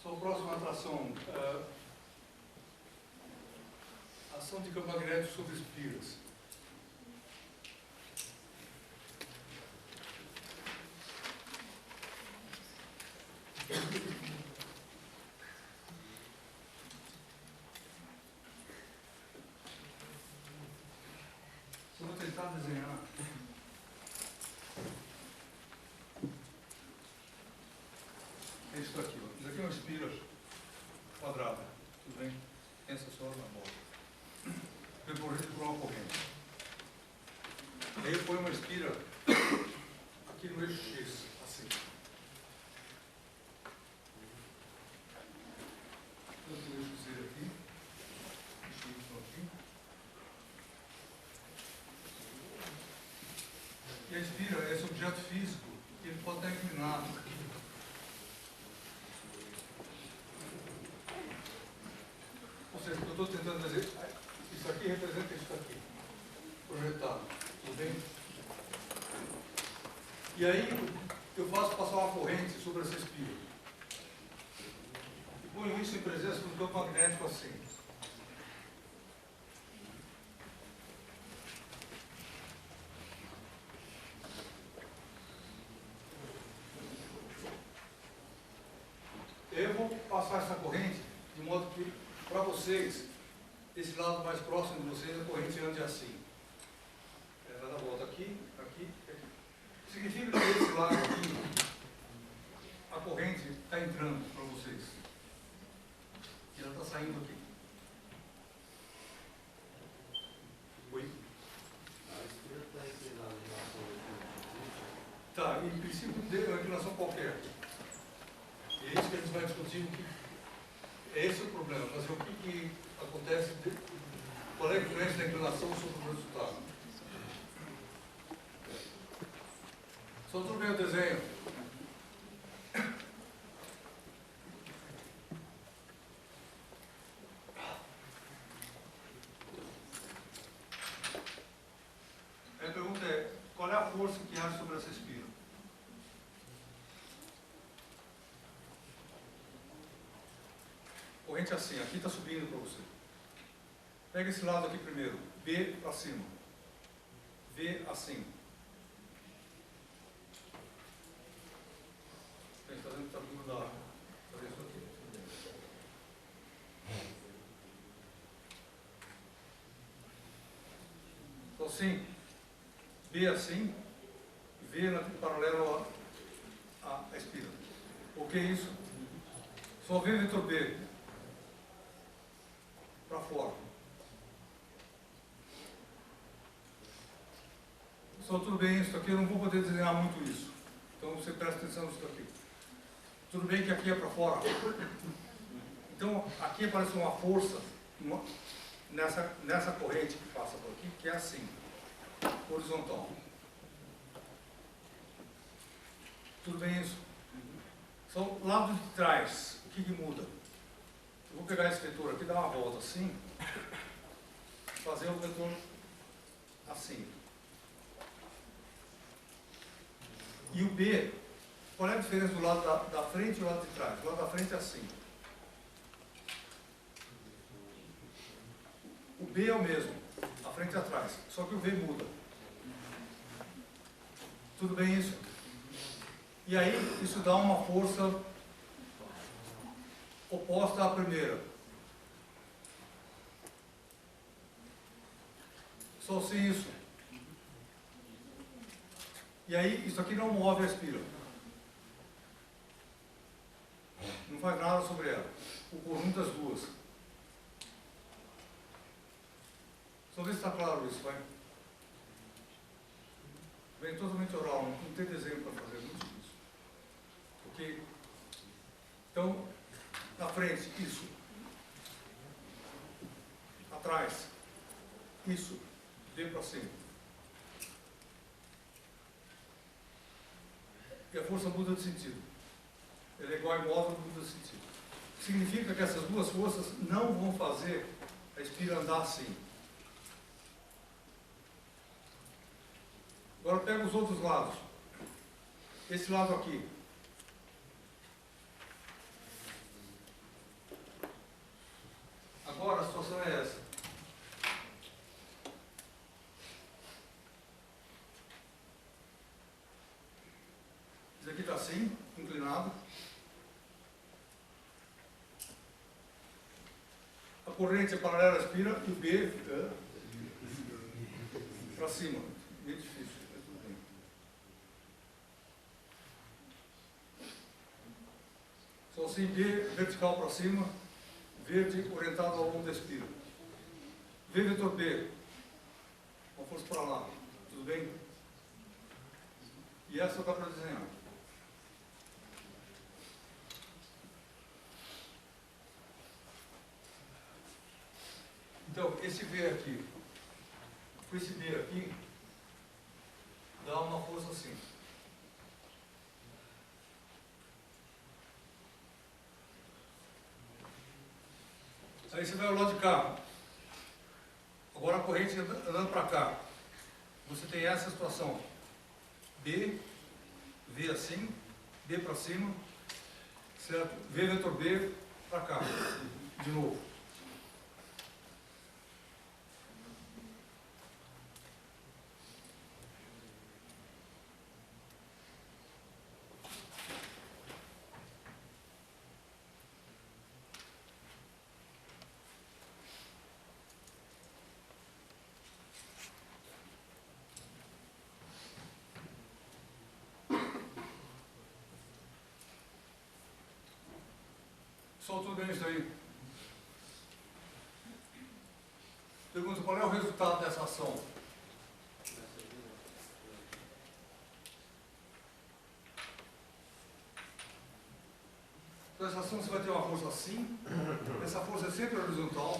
Só a próxima atração. Ação de campo magnético sobre espiras. Eu vou tentar desenhar. É isso aqui, ó. Isso aqui é uma espira quadrada, tudo bem? Pensa só na bola. Percorrido por uma corrente. Aí eu ponho uma espira aqui no eixo X, assim. Eu tenho o eixo Z aqui, eixo Y aqui. E a espira é esse objeto físico que ele pode estar inclinado. Ou seja, eu estou tentando dizer, isso aqui representa isso aqui, projetado, tudo bem? E aí eu faço passar uma corrente sobre essa espira. E ponho isso em presença de um campo magnético assim. Eu vou passar essa corrente de modo que, para vocês, esse lado mais próximo de vocês, a corrente ande assim. Ela dá a volta aqui, aqui, aqui. Significa que esse lado aqui, a corrente está entrando para vocês. E ela está saindo aqui. Oi? A espira está inclinada em relação ao Tá, em princípio, de uma inclinação qualquer. E é isso que a gente vai discutir. Esse é o problema, mas o que acontece, qual é a influência da inclinação sobre o resultado. Só tudo bem o desenho. A pergunta é, qual é a força que há sobre essa espira? Corrente assim, aqui está subindo para você. Pega esse lado aqui primeiro, B para cima. V assim. Está vendo que está grudado. Fazer isso aqui. Então assim, B assim, V paralelo à espira. O que é isso? Só V vetor B para fora. Só tudo bem isso aqui, eu não vou poder desenhar muito isso. Então você presta atenção nisso aqui. Tudo bem que aqui é para fora. Então aqui aparece uma força nessa corrente que passa por aqui, que é assim, horizontal. Tudo bem isso? Só o lado de trás, o que muda? Eu vou pegar esse vetor aqui, dar uma volta assim, fazer o vetor assim. E o B, qual é a diferença do lado da frente e do lado de trás? O lado da frente é assim. O B é o mesmo, a frente e atrás, só que o V muda. Tudo bem isso? E aí, isso dá uma força oposta à primeira. Só assim isso. E aí, isso aqui não move a espira. Não faz nada sobre ela. O conjunto das duas. Só ver se está claro isso, vai. Vem totalmente oral, não tem desenho para fazer muito disso. Ok? Então, na frente, isso. Atrás, isso. D para cima. E a força muda de sentido. Ela é igual a imóvel, muda de sentido. Significa que essas duas forças não vão fazer a espira andar assim. Agora pega os outros lados. Esse lado aqui. Agora a situação é essa. Isso aqui está assim, inclinado. A corrente é paralela à espira e o B para cima. Meio difícil. Só assim, B vertical para cima, verde orientado ao longo da espira. V vetor B, uma força para lá, tudo bem? E essa dá para desenhar. Então, esse V aqui, com esse B aqui, dá uma força assim. Aí você vai ao lado de cá. Agora a corrente andando para cá. Você tem essa situação. B, V assim, B para cima, certo? V vetor B para cá. De novo. Só tudo bem isso aí. Pergunta, qual é o resultado dessa ação? Então essa ação você vai ter uma força assim, essa força é sempre horizontal.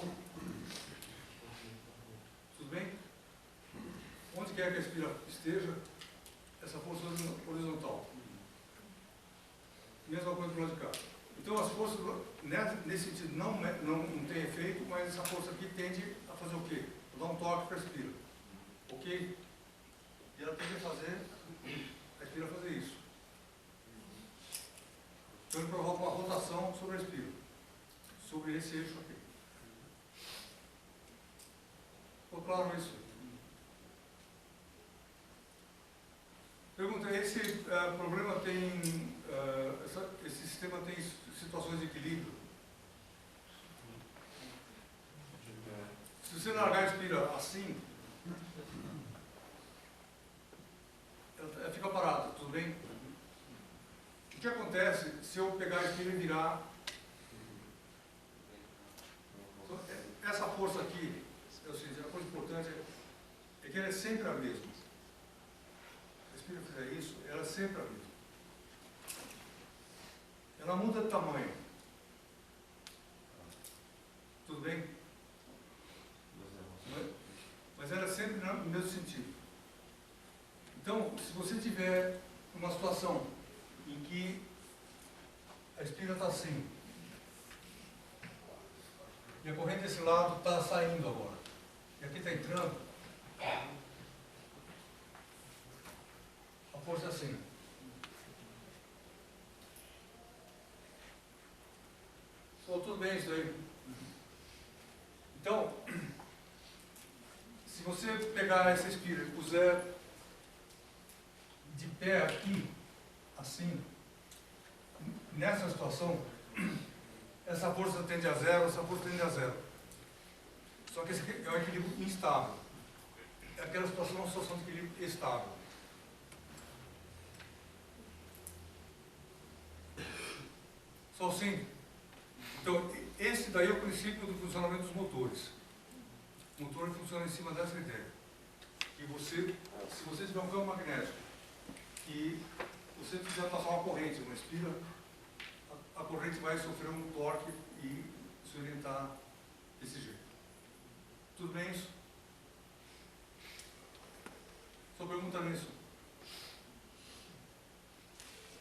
Tudo bem? Onde quer que a espira esteja, essa força é horizontal. Mesma coisa para o lado de cá. Então as forças, nesse sentido, não tem efeito, mas essa força aqui tende a fazer o quê? Dar um toque para a espira. Ok? E ela tende a fazer, a espira fazer isso. Então ele provoca uma rotação sobre a espira, sobre esse eixo aqui. Ficou claro isso? Pergunta, esse problema tem, esse sistema tem situações de equilíbrio? Se você largar a espira assim, se eu pegar a espira e virar. Então, essa força aqui, ou seja, a coisa importante é que ela é sempre a mesma. Se a espira fizer isso, ela é sempre a mesma. Ela muda de tamanho. Tudo bem? Mas ela é sempre no mesmo sentido. Então, se você tiver uma situação em que a espira está assim, e a corrente desse lado está saindo agora, e aqui está entrando, a força é assim. Só tudo bem isso aí? Então, se você pegar essa espira e puser de pé aqui, assim, nessa situação, essa força tende a zero, essa força tende a zero. Só que esse aqui é um equilíbrio instável. Aquela situação é uma situação de equilíbrio estável. Só assim. Então, esse daí é o princípio do funcionamento dos motores. O motor funciona em cima dessa ideia. Que você, se você tiver um campo magnético e você quiser passar uma corrente, uma espira, a corrente vai sofrer um torque e se orientar desse jeito. Tudo bem isso? Só pergunta nisso.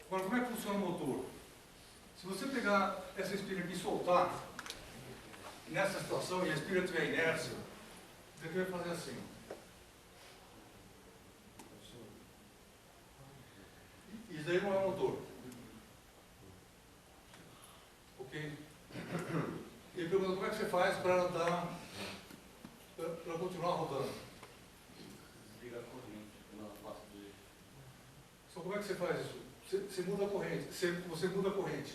Agora, como é que funciona o motor? Se você pegar essa espira aqui e soltar, nessa situação, e a espira tiver inércia, você vai fazer assim. Isso daí não é um motor. Ok? E ele pergunta como é que você faz para ela dar, para continuar rodando. Desliga a corrente, não passa de... Só como é que você faz isso? Você muda a corrente. Você muda a corrente.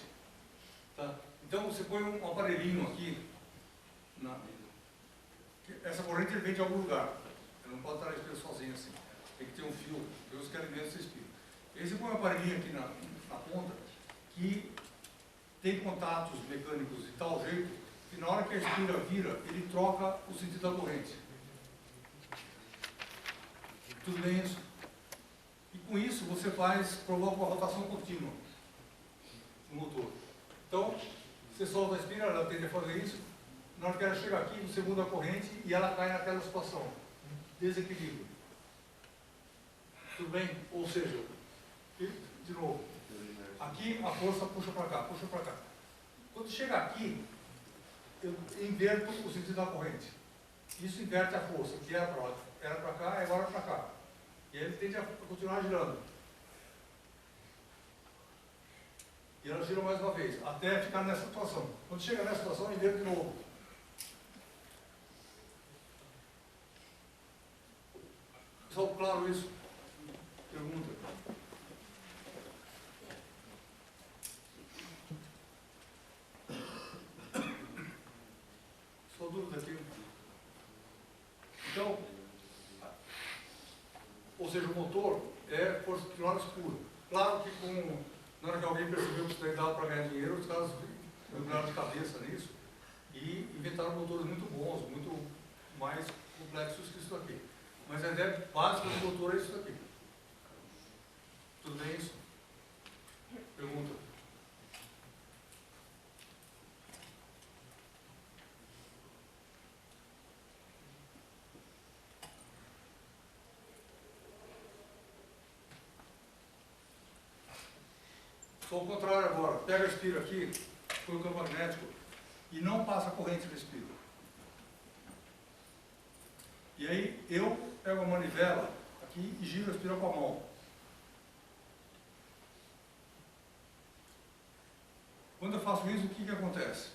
Tá? Então você põe um aparelhinho aqui. Essa corrente vem de algum lugar. Ela não pode estar na espira sozinha assim. Tem que ter um fio. Deus que alimenta essa espira. E aí você põe um aparelhinho aqui na ponta que tem contatos mecânicos de tal jeito que na hora que a espira vira, ele troca o sentido da corrente. Tudo bem isso? E com isso você provoca uma rotação contínua no motor. Então, você solta a espira, ela tende a fazer isso. Na hora que ela chega aqui, você muda a corrente e ela cai naquela situação. Desequilíbrio. Tudo bem? Ou seja, de novo, aqui a força puxa para cá, puxa para cá. Quando chega aqui, eu inverto o sentido da corrente. Isso inverte a força, que era para cá e agora para cá. E aí ele tende a continuar girando. E ela gira mais uma vez, até ficar nessa situação. Quando chega nessa situação, eu inverto de novo. Pessoal, claro isso? Pergunta. Só dúvida aqui. Então, ou seja, o motor é força de quilômetros pura. Claro que na hora que alguém percebeu que isso daí dava para ganhar dinheiro, os caras mergulharam de cabeça nisso e inventaram motores muito bons, muito mais complexos que isso aqui. Mas a ideia básica do motor é isso daqui. Tudo bem isso? Pergunta. Só o contrário agora. Pega a espira aqui, põe o campo magnético e não passa a corrente da espira. E aí eu pego a manivela aqui e giro a espira com a mão. Quando eu faço isso, o que acontece?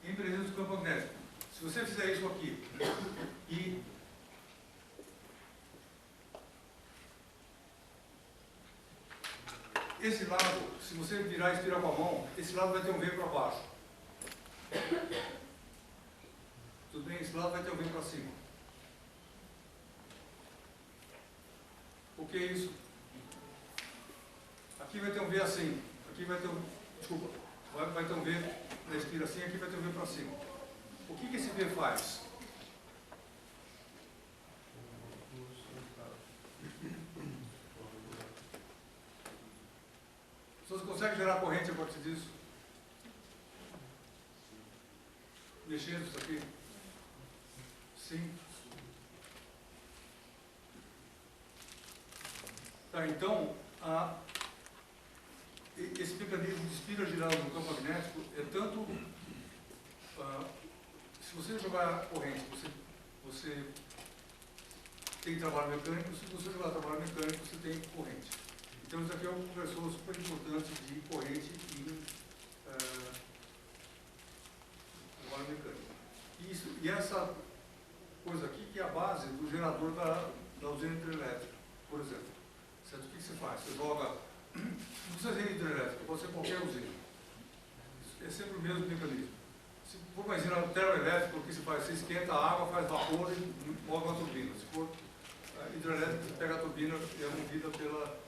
Em presença do campo magnético. Se você fizer isso aqui e esse lado, se você virar e estirar com a mão, esse lado vai ter um vento para baixo. Tudo bem? Esse lado vai ter um vento para cima. O que é isso? Aqui vai ter um V assim. Aqui vai ter um... Desculpa. Vai ter um V na espira assim, aqui vai ter um V para cima. O que esse V faz? Você consegue gerar corrente a partir disso? Mexendo isso aqui? Sim. Tá, então, esse mecanismo de espira girando no campo magnético é tanto... se você jogar corrente, você tem trabalho mecânico. Se você jogar trabalho mecânico, você tem corrente. Então, isso aqui é um conversor super importante de corrente em trabalho mecânico. E essa coisa aqui que é a base do gerador da usina hidrelétrica, por exemplo. Certo? O que você faz? Você joga... Não precisa ser hidrelétrica, pode ser qualquer usina. É sempre o mesmo mecanismo. Se for uma usina termoelétrica, o que você faz? Você esquenta a água, faz vapor e move uma turbina. Se for hidrelétrica, você pega a turbina e é movida pela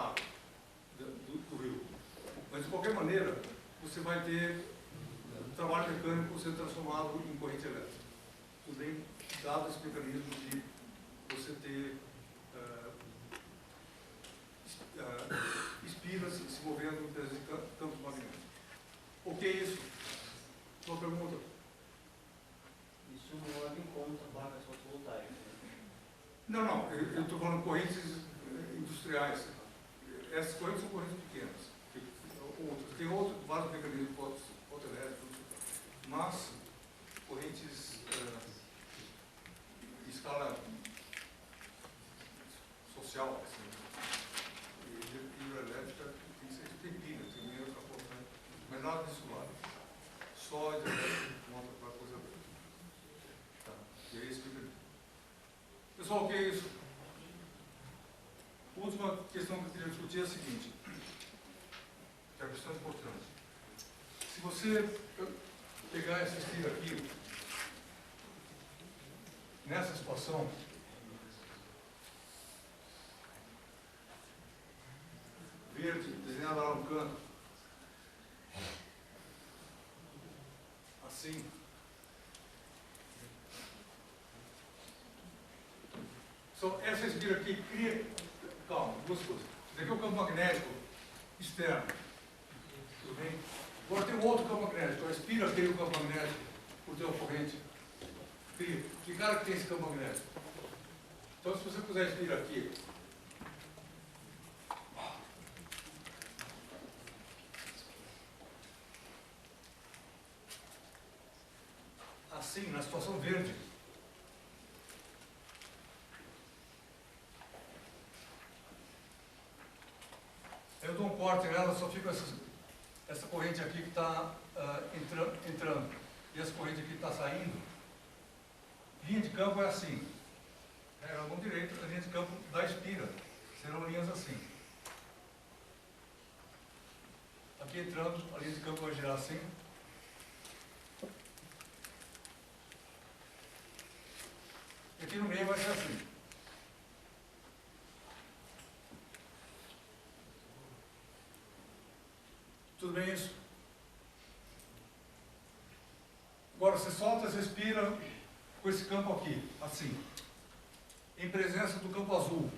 água do rio. Mas, de qualquer maneira, você vai ter trabalho mecânico sendo transformado em corrente elétrica. Tudo bem dado esse mecanismo de você ter espiras se movendo em campos magnéticos. O que é isso? Uma pergunta. Isso não leva em conta placas fotovoltaicas. Não, eu estou falando de correntes industriais. Essas correntes são correntes pequenas. Tem vários mecanismos fotoelétricos, mas correntes em escala social, assim, hidrelétrica, tem pilha, tem outra coisa, né? Mas nada disso lá. Só hidrelétrica monta para coisa boa. Tá. E é isso que eu... Pessoal, o que é isso? A última questão que eu queria discutir é a seguinte, que é a questão importante. Se você pegar essa espira aqui, nessa situação, verde, desenhada lá no canto, assim, essa espira aqui cria... Calma, duas coisas. Isso aqui é o campo magnético externo. Tudo bem? Agora tem um outro campo magnético. A espira cria o campo magnético por ter uma corrente. Cria. Que cara que tem esse campo magnético? Então, se você puser a espira aqui, assim, na situação verde, eu dou um corte nela, só fica essa corrente aqui que está entrando e essa corrente aqui que está saindo. Linha de campo é assim. Na mão direita, a linha de campo da espira. Serão linhas assim. Aqui entrando, a linha de campo vai girar assim. E aqui no meio vai ser assim. Tudo bem isso? Agora você solta essa espira com esse campo aqui, assim, em presença do campo azul.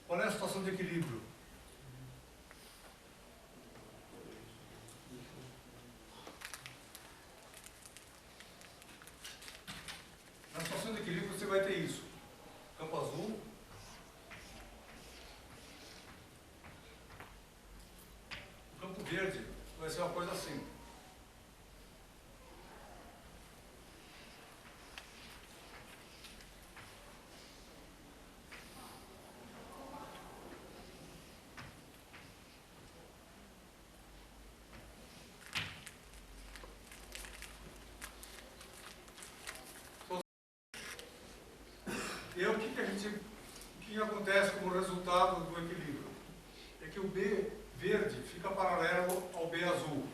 Qual é a situação de equilíbrio? Na situação de equilíbrio você vai ter isso. Campo azul. O campo verde vai ser uma coisa assim. E aí, o que acontece como resultado do equilíbrio? É que o B verde fica paralelo ao B azul.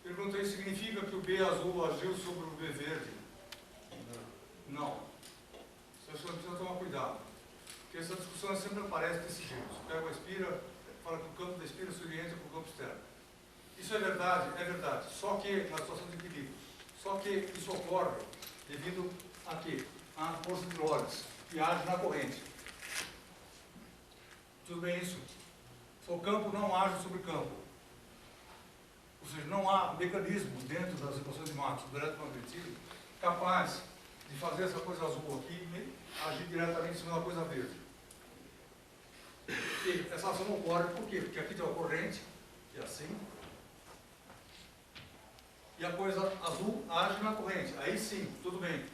Perguntei, significa que o B azul agiu sobre o B verde? sempre aparece desse jeito. Você pega uma espira, fala que o campo da espira se orienta para o campo externo. Isso é verdade? É verdade. Só que, na situação de equilíbrio, só que isso ocorre devido a quê? À força de Lorentz, que age na corrente. Tudo bem isso? O campo não age sobre o campo. Ou seja, não há mecanismo dentro das equações de Maxwell do eletromagnetismo capaz de fazer essa coisa azul aqui e agir diretamente em cima da coisa verde. E essa ação não ocorre por quê? Porque aqui tem uma corrente, que é assim, e a coisa azul age na corrente. Aí sim, tudo bem.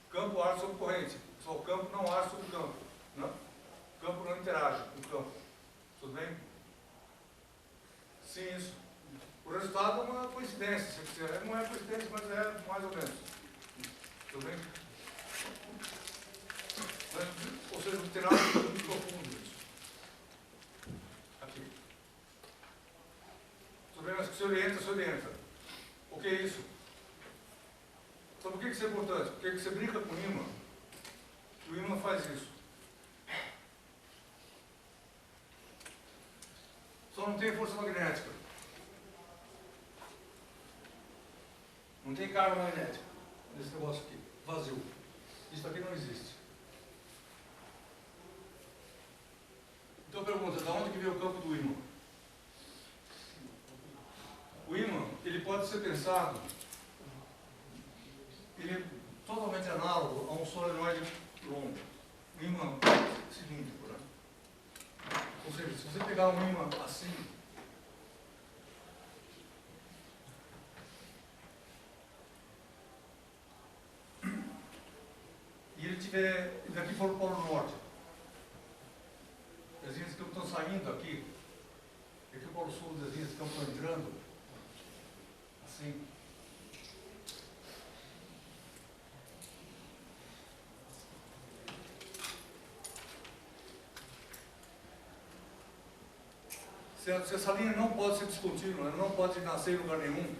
O campo age sobre corrente, só o campo não age sobre o campo. Não? O campo não interage com o campo. Tudo bem? Sim, isso. O resultado é uma coincidência, se quiser. Não é coincidência, mas é mais ou menos. Tudo bem? Mas, ou seja, não tem nada muito profundo isso. Aqui. Tudo bem? Mas que se orienta, se orienta. O que é isso? Então por que isso é importante? Porque você brinca com o ímã. O ímã faz isso. Só não tem força magnética. Não tem carga magnética. Nesse negócio aqui. Vazio. Isso aqui não existe. Então pergunta, de onde que veio o campo do ímã? O ímã, ele pode ser pensado, ele é totalmente análogo a um solenoide longo. O ímã cilíndrico, né? Ou seja, se você pegar um ímã assim, e ele tiver, daqui for o polo norte, as linhas que estão saindo aqui, e aqui o polo sul das linhas que estão entrando, assim, se essa linha não pode ser descontínua, ela não pode nascer em lugar nenhum,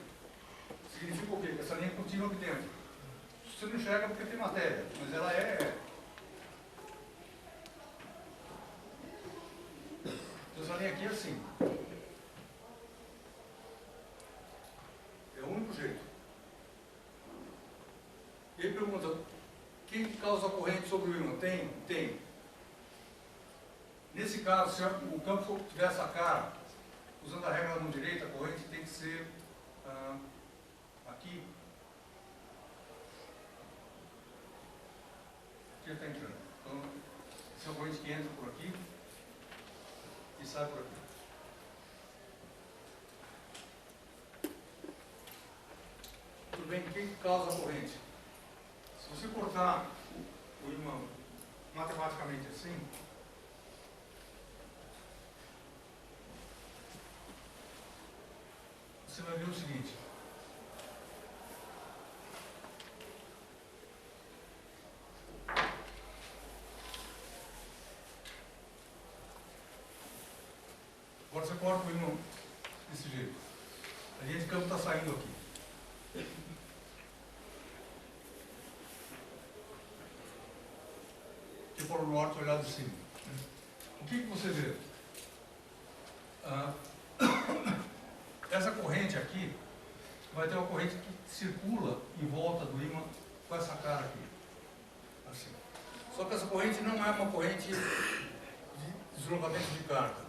significa o quê? Que essa linha é contínua aqui dentro. Você não enxerga porque tem matéria, mas ela é. Então essa linha aqui é assim. É o único jeito. E ele pergunta, quem causa a corrente sobre o ímã? Tem? Tem. Nesse caso, se o campo tiver essa cara, usando a regra da mão direita, a corrente tem que ser aqui. Aqui está entrando. Então, essa é a corrente que entra por aqui e sai por aqui. Tudo bem? O que causa a corrente? Se você cortar o ímã matematicamente assim, você vai ver o seguinte. Agora você corta o ímã desse jeito. A linha de campo está saindo aqui. Aqui para o norte, olhado de cima. O que você vê? Essa corrente aqui vai ter uma corrente que circula em volta do ímã com essa cara aqui. Assim. Só que essa corrente não é uma corrente de deslocamento de carga.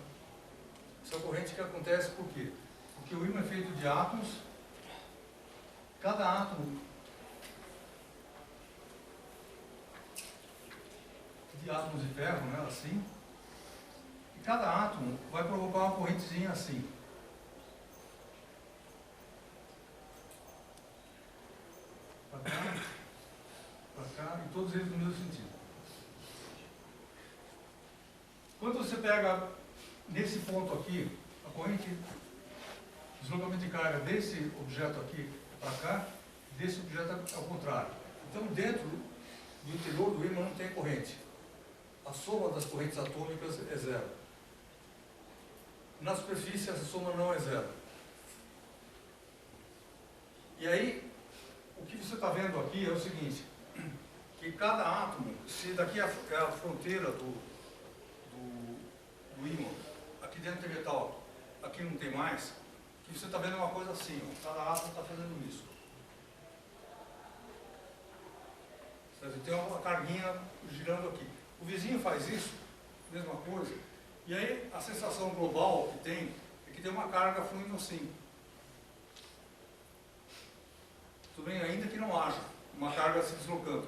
Essa corrente que acontece por quê? Porque o ímã é feito de átomos. Cada átomo de átomos de ferro, né, assim. E cada átomo vai provocar uma correntezinha assim. Para cá, e todos eles no mesmo sentido. Quando você pega nesse ponto aqui, a corrente, deslocamento de carga desse objeto aqui para cá, desse objeto ao contrário. Então, dentro do interior do ímã não tem corrente. A soma das correntes atômicas é zero. Na superfície, essa soma não é zero. E aí, o que você está vendo aqui é o seguinte, que cada átomo, se daqui é a fronteira do ímã, aqui dentro tem metal, aqui não tem mais, que você está vendo uma coisa assim, ó, cada átomo está fazendo isso. Tem uma carguinha girando aqui. O vizinho faz isso, mesma coisa, e aí a sensação global que tem é que tem uma carga fluindo assim. Tudo bem? Ainda que não haja uma carga se deslocando,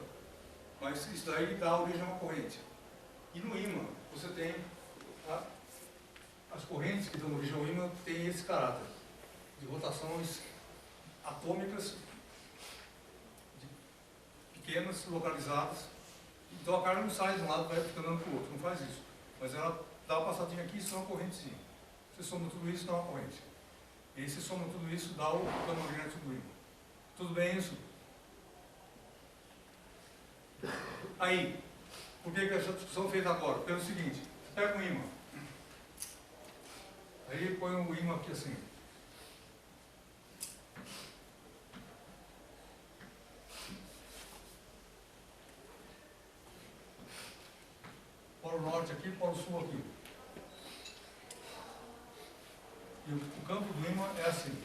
mas isso daí dá origem a uma corrente. E no ímã, você tem as correntes que dão origem ao ímã, têm esse caráter de rotações atômicas, pequenas, localizadas. Então a carga não sai de um lado e vai ficando para o outro, não faz isso. Mas ela dá uma passadinha aqui e isso é uma correntezinha. Você soma tudo isso, dá uma corrente. E aí você soma tudo isso, dá o campo magnético do ímã. Tudo bem isso? Aí, por que essa discussão é feita agora? Pelo seguinte, você pega um ímã. Aí põe o ímã aqui assim. Polo norte aqui, polo sul aqui. E o campo do ímã é assim.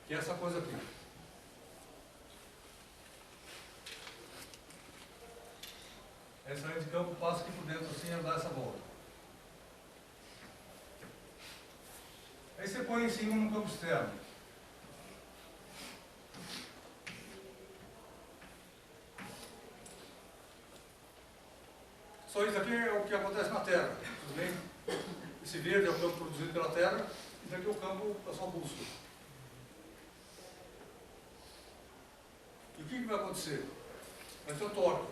Que é essa coisa aqui. Essa linha de campo passa aqui por dentro assim e dá essa volta. Aí você põe em cima no campo externo. Só isso aqui é o que acontece na Terra, tudo bem? Esse verde é o campo produzido pela Terra, e daqui é o campo da sua bússola. E o que vai acontecer? Vai ter o torque.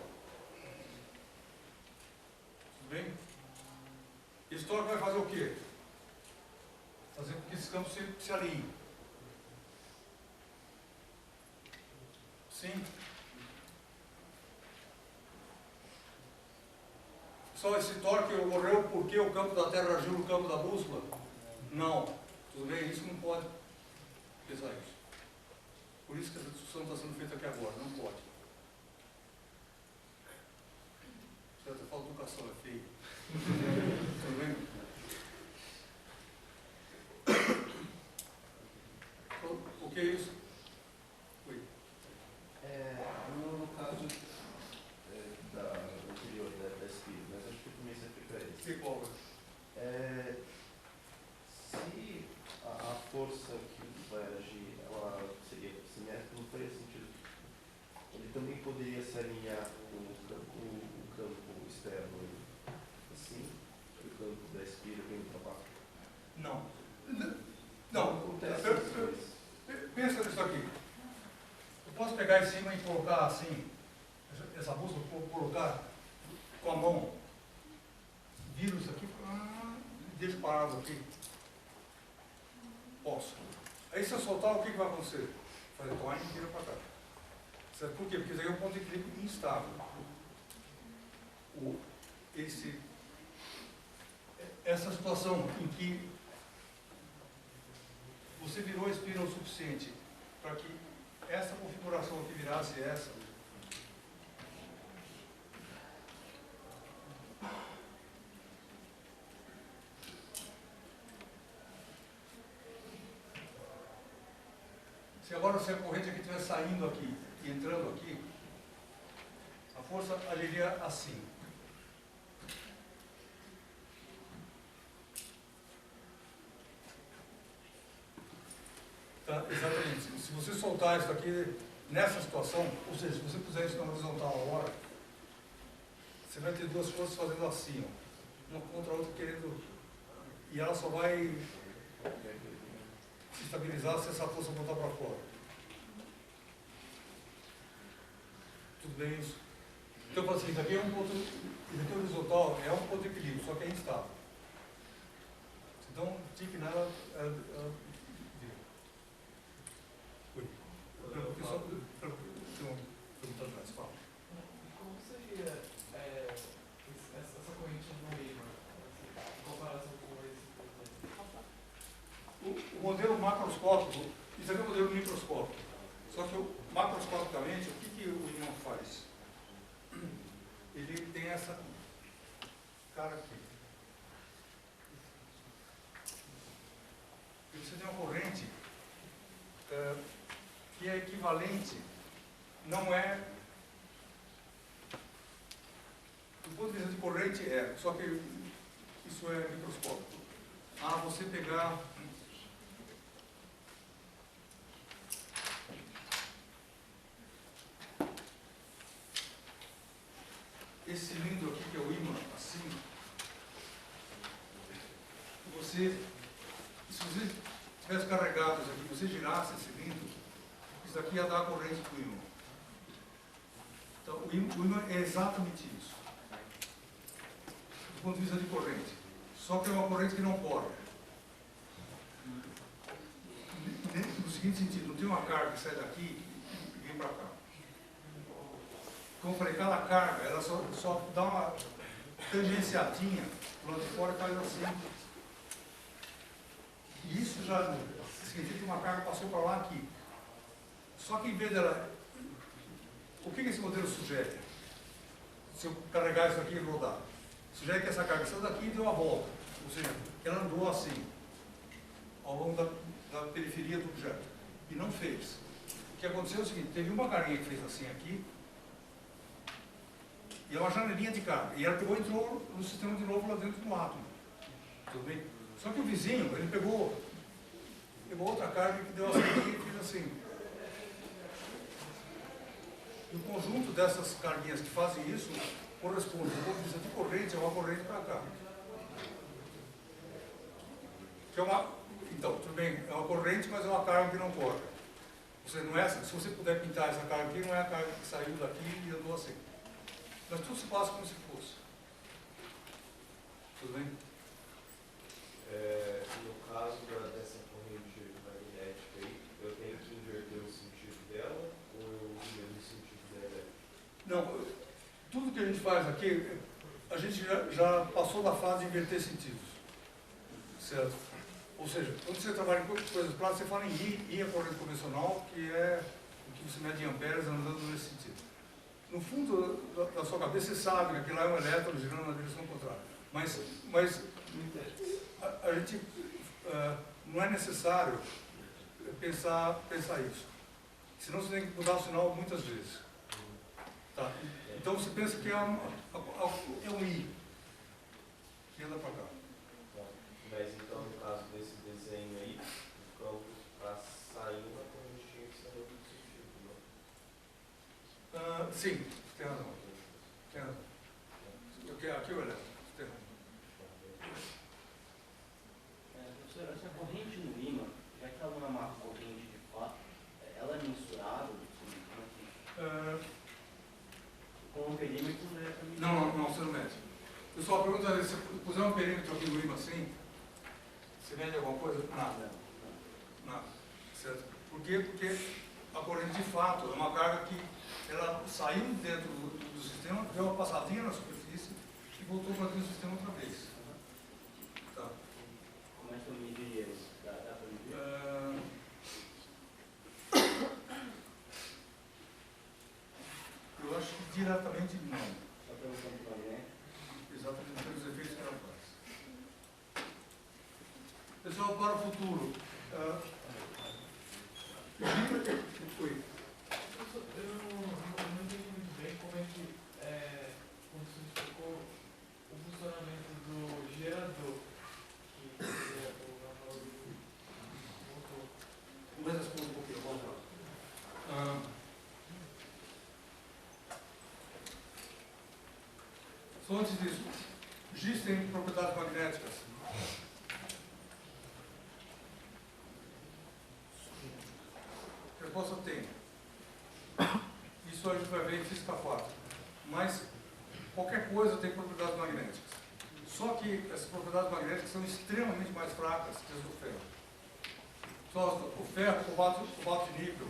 Tudo bem? Esse torque vai fazer o quê? Fazer com que esses campos se alinhem. Sim? Só esse torque ocorreu porque o campo da Terra agiu no campo da bússola? Não. Tudo bem? Isso não pode pesar isso. Por isso que essa discussão está sendo feita aqui agora. Não pode. Você até fala educação, é feio. Tudo bem? O que é isso? Oi. No caso anterior da espírito, mas acho que também se aplica a isso. Que qual? Se a força que vai agir, ela seria simétrica, não faria sentido. Ele também poderia se alinhar com o campo externo, assim, o campo da espírito vem para baixo. Não. Não. Acontece essas coisas. Pensa nisso aqui. Eu posso pegar em cima e colocar assim, essa bússola, colocar com a mão, viro isso aqui, deixo parado aqui. Posso. Aí se eu soltar, o que vai acontecer? Fazer toalha e vira para cá. Certo? Por quê? Porque isso aí é um ponto de equilíbrio instável. Essa situação em que você virou a espira o suficiente para que essa configuração aqui virasse essa. Se agora se a corrente aqui estiver saindo aqui e entrando aqui, a força agiria assim. Tá? Exatamente. Se você soltar isso aqui nessa situação, ou seja, se você puser isso na horizontal agora, você vai ter duas forças fazendo assim, ó, uma contra a outra querendo. E ela só vai se estabilizar se essa força voltar para fora. Tudo bem isso? Então, assim, isso aqui é um ponto. Isso aqui é horizontal, é um ponto de equilíbrio, só que é instável. Então, tique nela. Como seria essa corrente macroscópico, isso aqui é o modelo microscópico. Só que macroscopicamente, o que o ímã faz? Ele tem essa cara aqui. E você tem uma corrente que é equivalente, não é, do ponto de vista de corrente só que isso é microscópico. Você pegar esse cilindro aqui, que é o ímã, assim, se você tivesse carregado isso aqui, você girasse esse cilindro, isso aqui ia dar a corrente para o ímã. Então, o ímã é exatamente isso, do ponto de vista de corrente. Só que é uma corrente que não corre. No seguinte sentido, não tem uma carga que sai daqui e vem para cá. Como eu falei, cada carga, ela só dá uma tangenciadinha do lado de fora e faz assim. E isso já significa que uma carga passou para lá aqui. Só que em vez dela... O que esse modelo sugere? Se eu carregar isso aqui e rodar. Sugere que essa carga saiu daqui e deu a volta. Ou seja, ela andou assim, ao longo da periferia do objeto. E não fez. O que aconteceu é o seguinte, teve uma carguinha que fez assim aqui, e é uma janelinha de carga. E ela pegou e entrou no sistema de novo lá dentro do átomo. Tudo bem? Só que o vizinho, ele pegou outra carga que deu assim e fez assim. E o conjunto dessas carguinhas que fazem isso corresponde, do ponto de vista de corrente, é uma corrente para cá. Que é uma, então, tudo bem, é uma corrente, mas é uma carga que não corre. Você não é, se você puder pintar essa carga aqui, não é a carga que saiu daqui e andou assim. Mas tudo se passa como se fosse. Tudo bem? No caso dessa corrente magnética aí, eu tenho que inverter o sentido dela ou eu inverto o sentido dela? Não, tudo que a gente faz aqui, a gente já passou da fase de inverter sentidos. Certo? Ou seja, quando você trabalha em coisas plásticas, você fala em I a corrente convencional, que é o que você mede em amperes andando nesse sentido. No fundo da sua cabeça, você sabe que aquilo lá é um elétron girando na direção contrária. Mas a gente não é necessário pensar isso. Senão você tem que mudar o sinal muitas vezes. Tá? Então você pensa que é um I que anda para cá. Mas então, no caso desse desenho aí, o campo para sair uma corrente tinha que sair do sentido, não? Sim, tem razão. Tem razão. Aqui é o elétron. Tem razão. Professor, essa corrente no ímã, já que ela não é uma corrente de fato, ela é mensurável? Com o perímetro é também... Não, você não mede. Pessoal, pergunta se eu puser um perímetro aqui no ímã assim, você mede alguma coisa? Nada. Nada. Certo? Por quê? Porque a corrente de fato é uma carga que ela saiu dentro do sistema, deu uma passadinha na superfície e voltou para dentro do sistema outra vez. Tá? Como é que eu mediria isso? Dá para medir? Eu acho que diretamente não. Só pelo campo magnético? Exatamente pelos efeitos que ela faz. Pessoal, para o futuro. Foi. Eu não entendi muito bem como é que, quando você explicou o funcionamento do gerador, que seria o valor do motor. Mas responda um pouquinho, vamos lá. Só antes disso, giz tem propriedades magnéticas. A resposta tem. Isso a gente vai ver em física 4. Mas qualquer coisa tem propriedades magnéticas. Só que essas propriedades magnéticas são extremamente mais fracas que as do ferro. Só o ferro, o cobalto e níquel,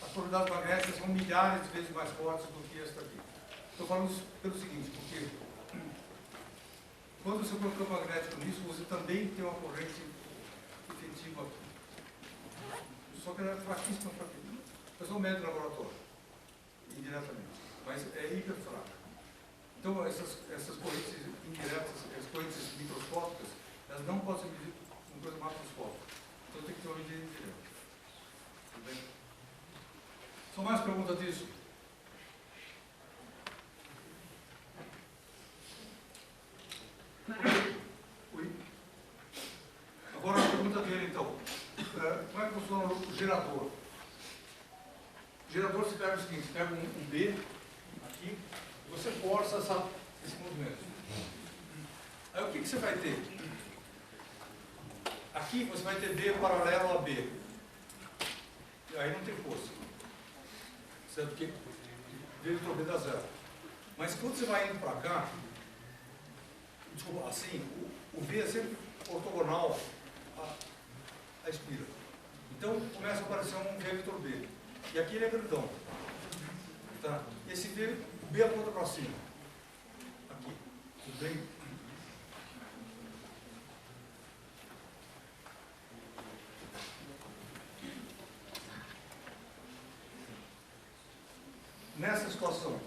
as propriedades magnéticas são milhares de vezes mais fortes do que esta aqui. Estou falando isso pelo seguinte, porque quando você põe um campo magnético nisso, você também tem uma corrente que efetivo aqui. Só que ela é fraquíssima, fraquíssima. O pessoal mede no laboratório, indiretamente, mas é hiper fraca. Então, essas correntes indiretas, as correntes microscópicas, elas não podem ser medidas com coisa macroscópica. Então, tem que ter uma medida indireta. Tudo bem? São mais perguntas disso? Oi? Agora a pergunta dele, então. Como é que funciona o gerador? O gerador, você pega o seguinte, você pega um B aqui, e você força esse movimento. Aí o que você vai ter? Aqui você vai ter B paralelo a B. E aí não tem força. Certo? Porque B dá zero. Mas quando você vai indo para cá, desculpa, assim, o V é sempre ortogonal à espira. Então começa a aparecer um V vetor B. E aqui ele é grandão. Tá? E esse V, o B aponta para cima. Aqui. Tudo bem? Nessa situação,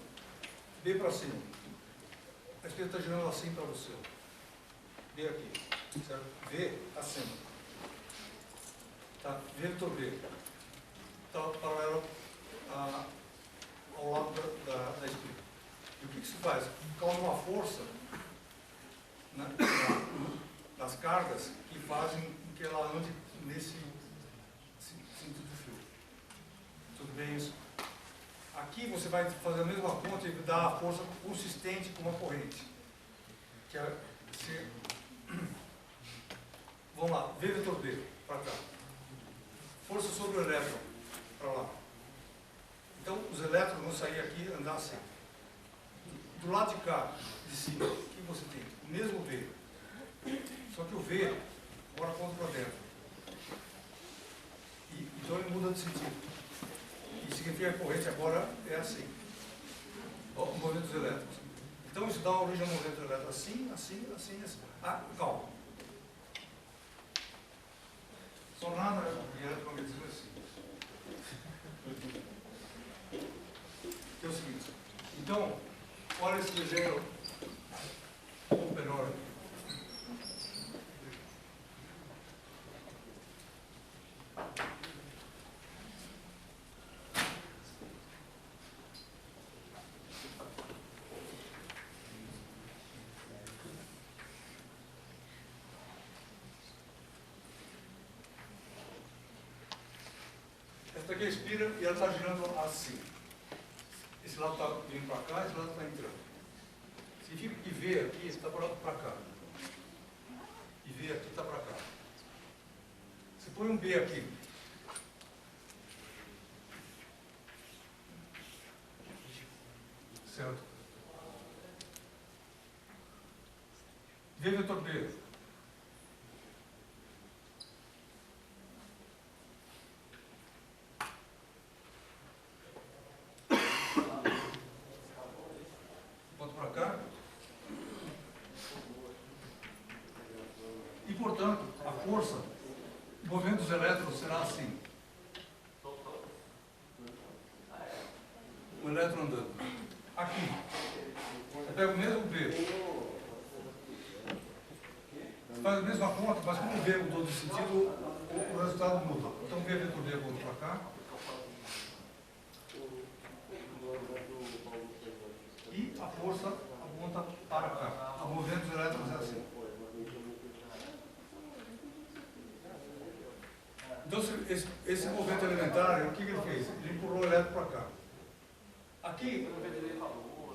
B para cima. A espira está girando assim para você. B aqui. Certo? V acima. Tá? V vetor B. Está paralelo ao lado da espira. E o que isso faz? Causa uma força nas cargas que fazem com que ela ande nesse sentido do fio. Tudo bem isso? Aqui você vai fazer a mesma conta e dar a força consistente com uma corrente. Que é, vamos lá, V vetor B, para cá. Força sobre o elétron, para lá. Então, os elétrons vão sair aqui e andar assim. Do lado de cá, de cima, o que você tem? O mesmo V. Só que o V agora aponta para dentro. Então ele muda de sentido. E significa que a corrente agora é assim. O movimento dos elétrons. Então isso dá origem ao movimento dos elétrons assim, assim, assim, assim. Ah, calma. Só nada de eletromagnetismo assim. Que é o seguinte. Então, olha esse desenho um pouco melhor aqui. Essa aqui é a espira e ela está girando assim. Esse lado está vindo para cá, esse lado está entrando. Significa que V aqui está para cá. E V aqui está para cá. Você põe um B aqui. Certo? V vetor B. Para cá. E, portanto, a força, o movimento dos elétrons será assim. O elétron andando. Aqui. Você pega o mesmo B. Você faz a mesma conta, mas como o B mudou de sentido, o resultado muda. Então, o V vetor B volta para cá. E a força aponta para cá. O movimento dos elétrons é assim. Então, esse movimento elementar, o que ele fez? Ele empurrou o elétron para cá. Aqui,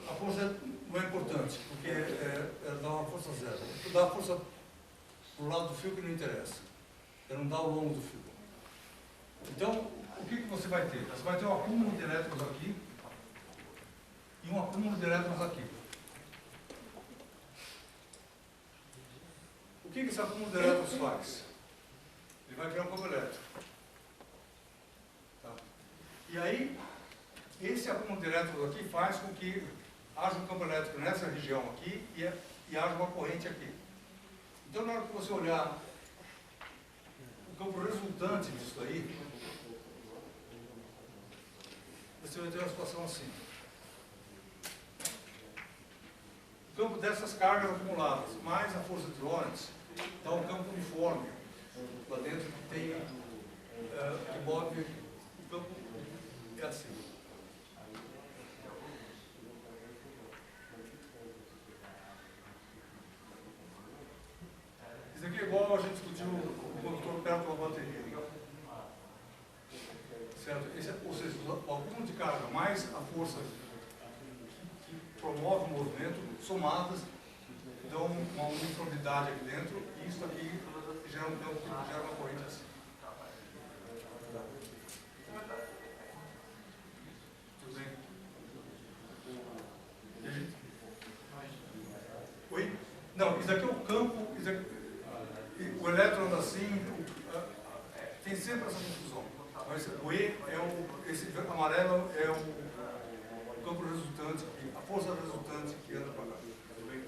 a força não é importante, porque ela dá uma força zero. Dá a força para o lado do fio que não interessa. Ela não dá ao longo do fio. Então, o que você vai ter? Você vai ter um acúmulo de elétrons aqui e um acúmulo de elétrons aqui. O que esse acúmulo de elétrons faz? Ele vai criar um campo elétrico. Tá? E aí, esse acúmulo de elétrons aqui faz com que haja um campo elétrico nessa região aqui e haja uma corrente aqui. Então, na hora que você olhar o campo resultante disso aí, você vai ter uma situação assim. O campo dessas cargas acumuladas, mais a força de Lorentz, dá um campo uniforme. Lá dentro tem que move o campo é assim. Isso aqui é igual a gente discutiu o condutor perto de uma bateria. Certo? Ou seja, o acúmulo de carga mais a força que promove o movimento, somadas, dão uma uniformidade aqui dentro, e isso aqui gera um campo que gera uma corrente assim. Tudo bem? Oi? Não, isso aqui é o campo, o elétron anda assim, tem sempre essa confusão. Mas o E é esse amarelo é o campo resultante, a força resultante que anda para cá. Tudo bem?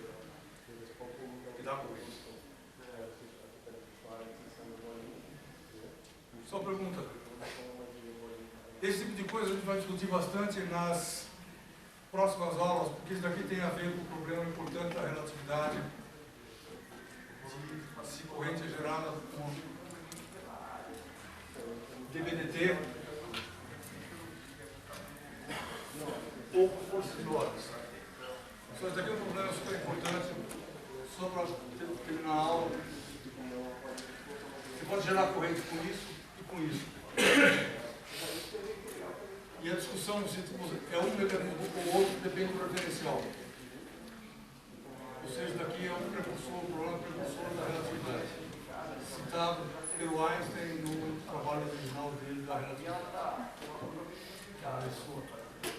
Que dá corrente. Só pergunta. Esse tipo de coisa a gente vai discutir bastante nas próximas aulas, porque isso daqui tem a ver com o problema importante da relatividade, de se corrente é gerada por dBdt ou por força de Lorentz. Só isso daqui é um problema super importante, só para terminar a aula. Você pode gerar corrente com isso e com isso. E a discussão é um mecanismo ou outro, depende do referencial. Ou seja, daqui é um precursor, o problema precursor da relatividade, citado pelo Einstein no trabalho original dele da relatividade.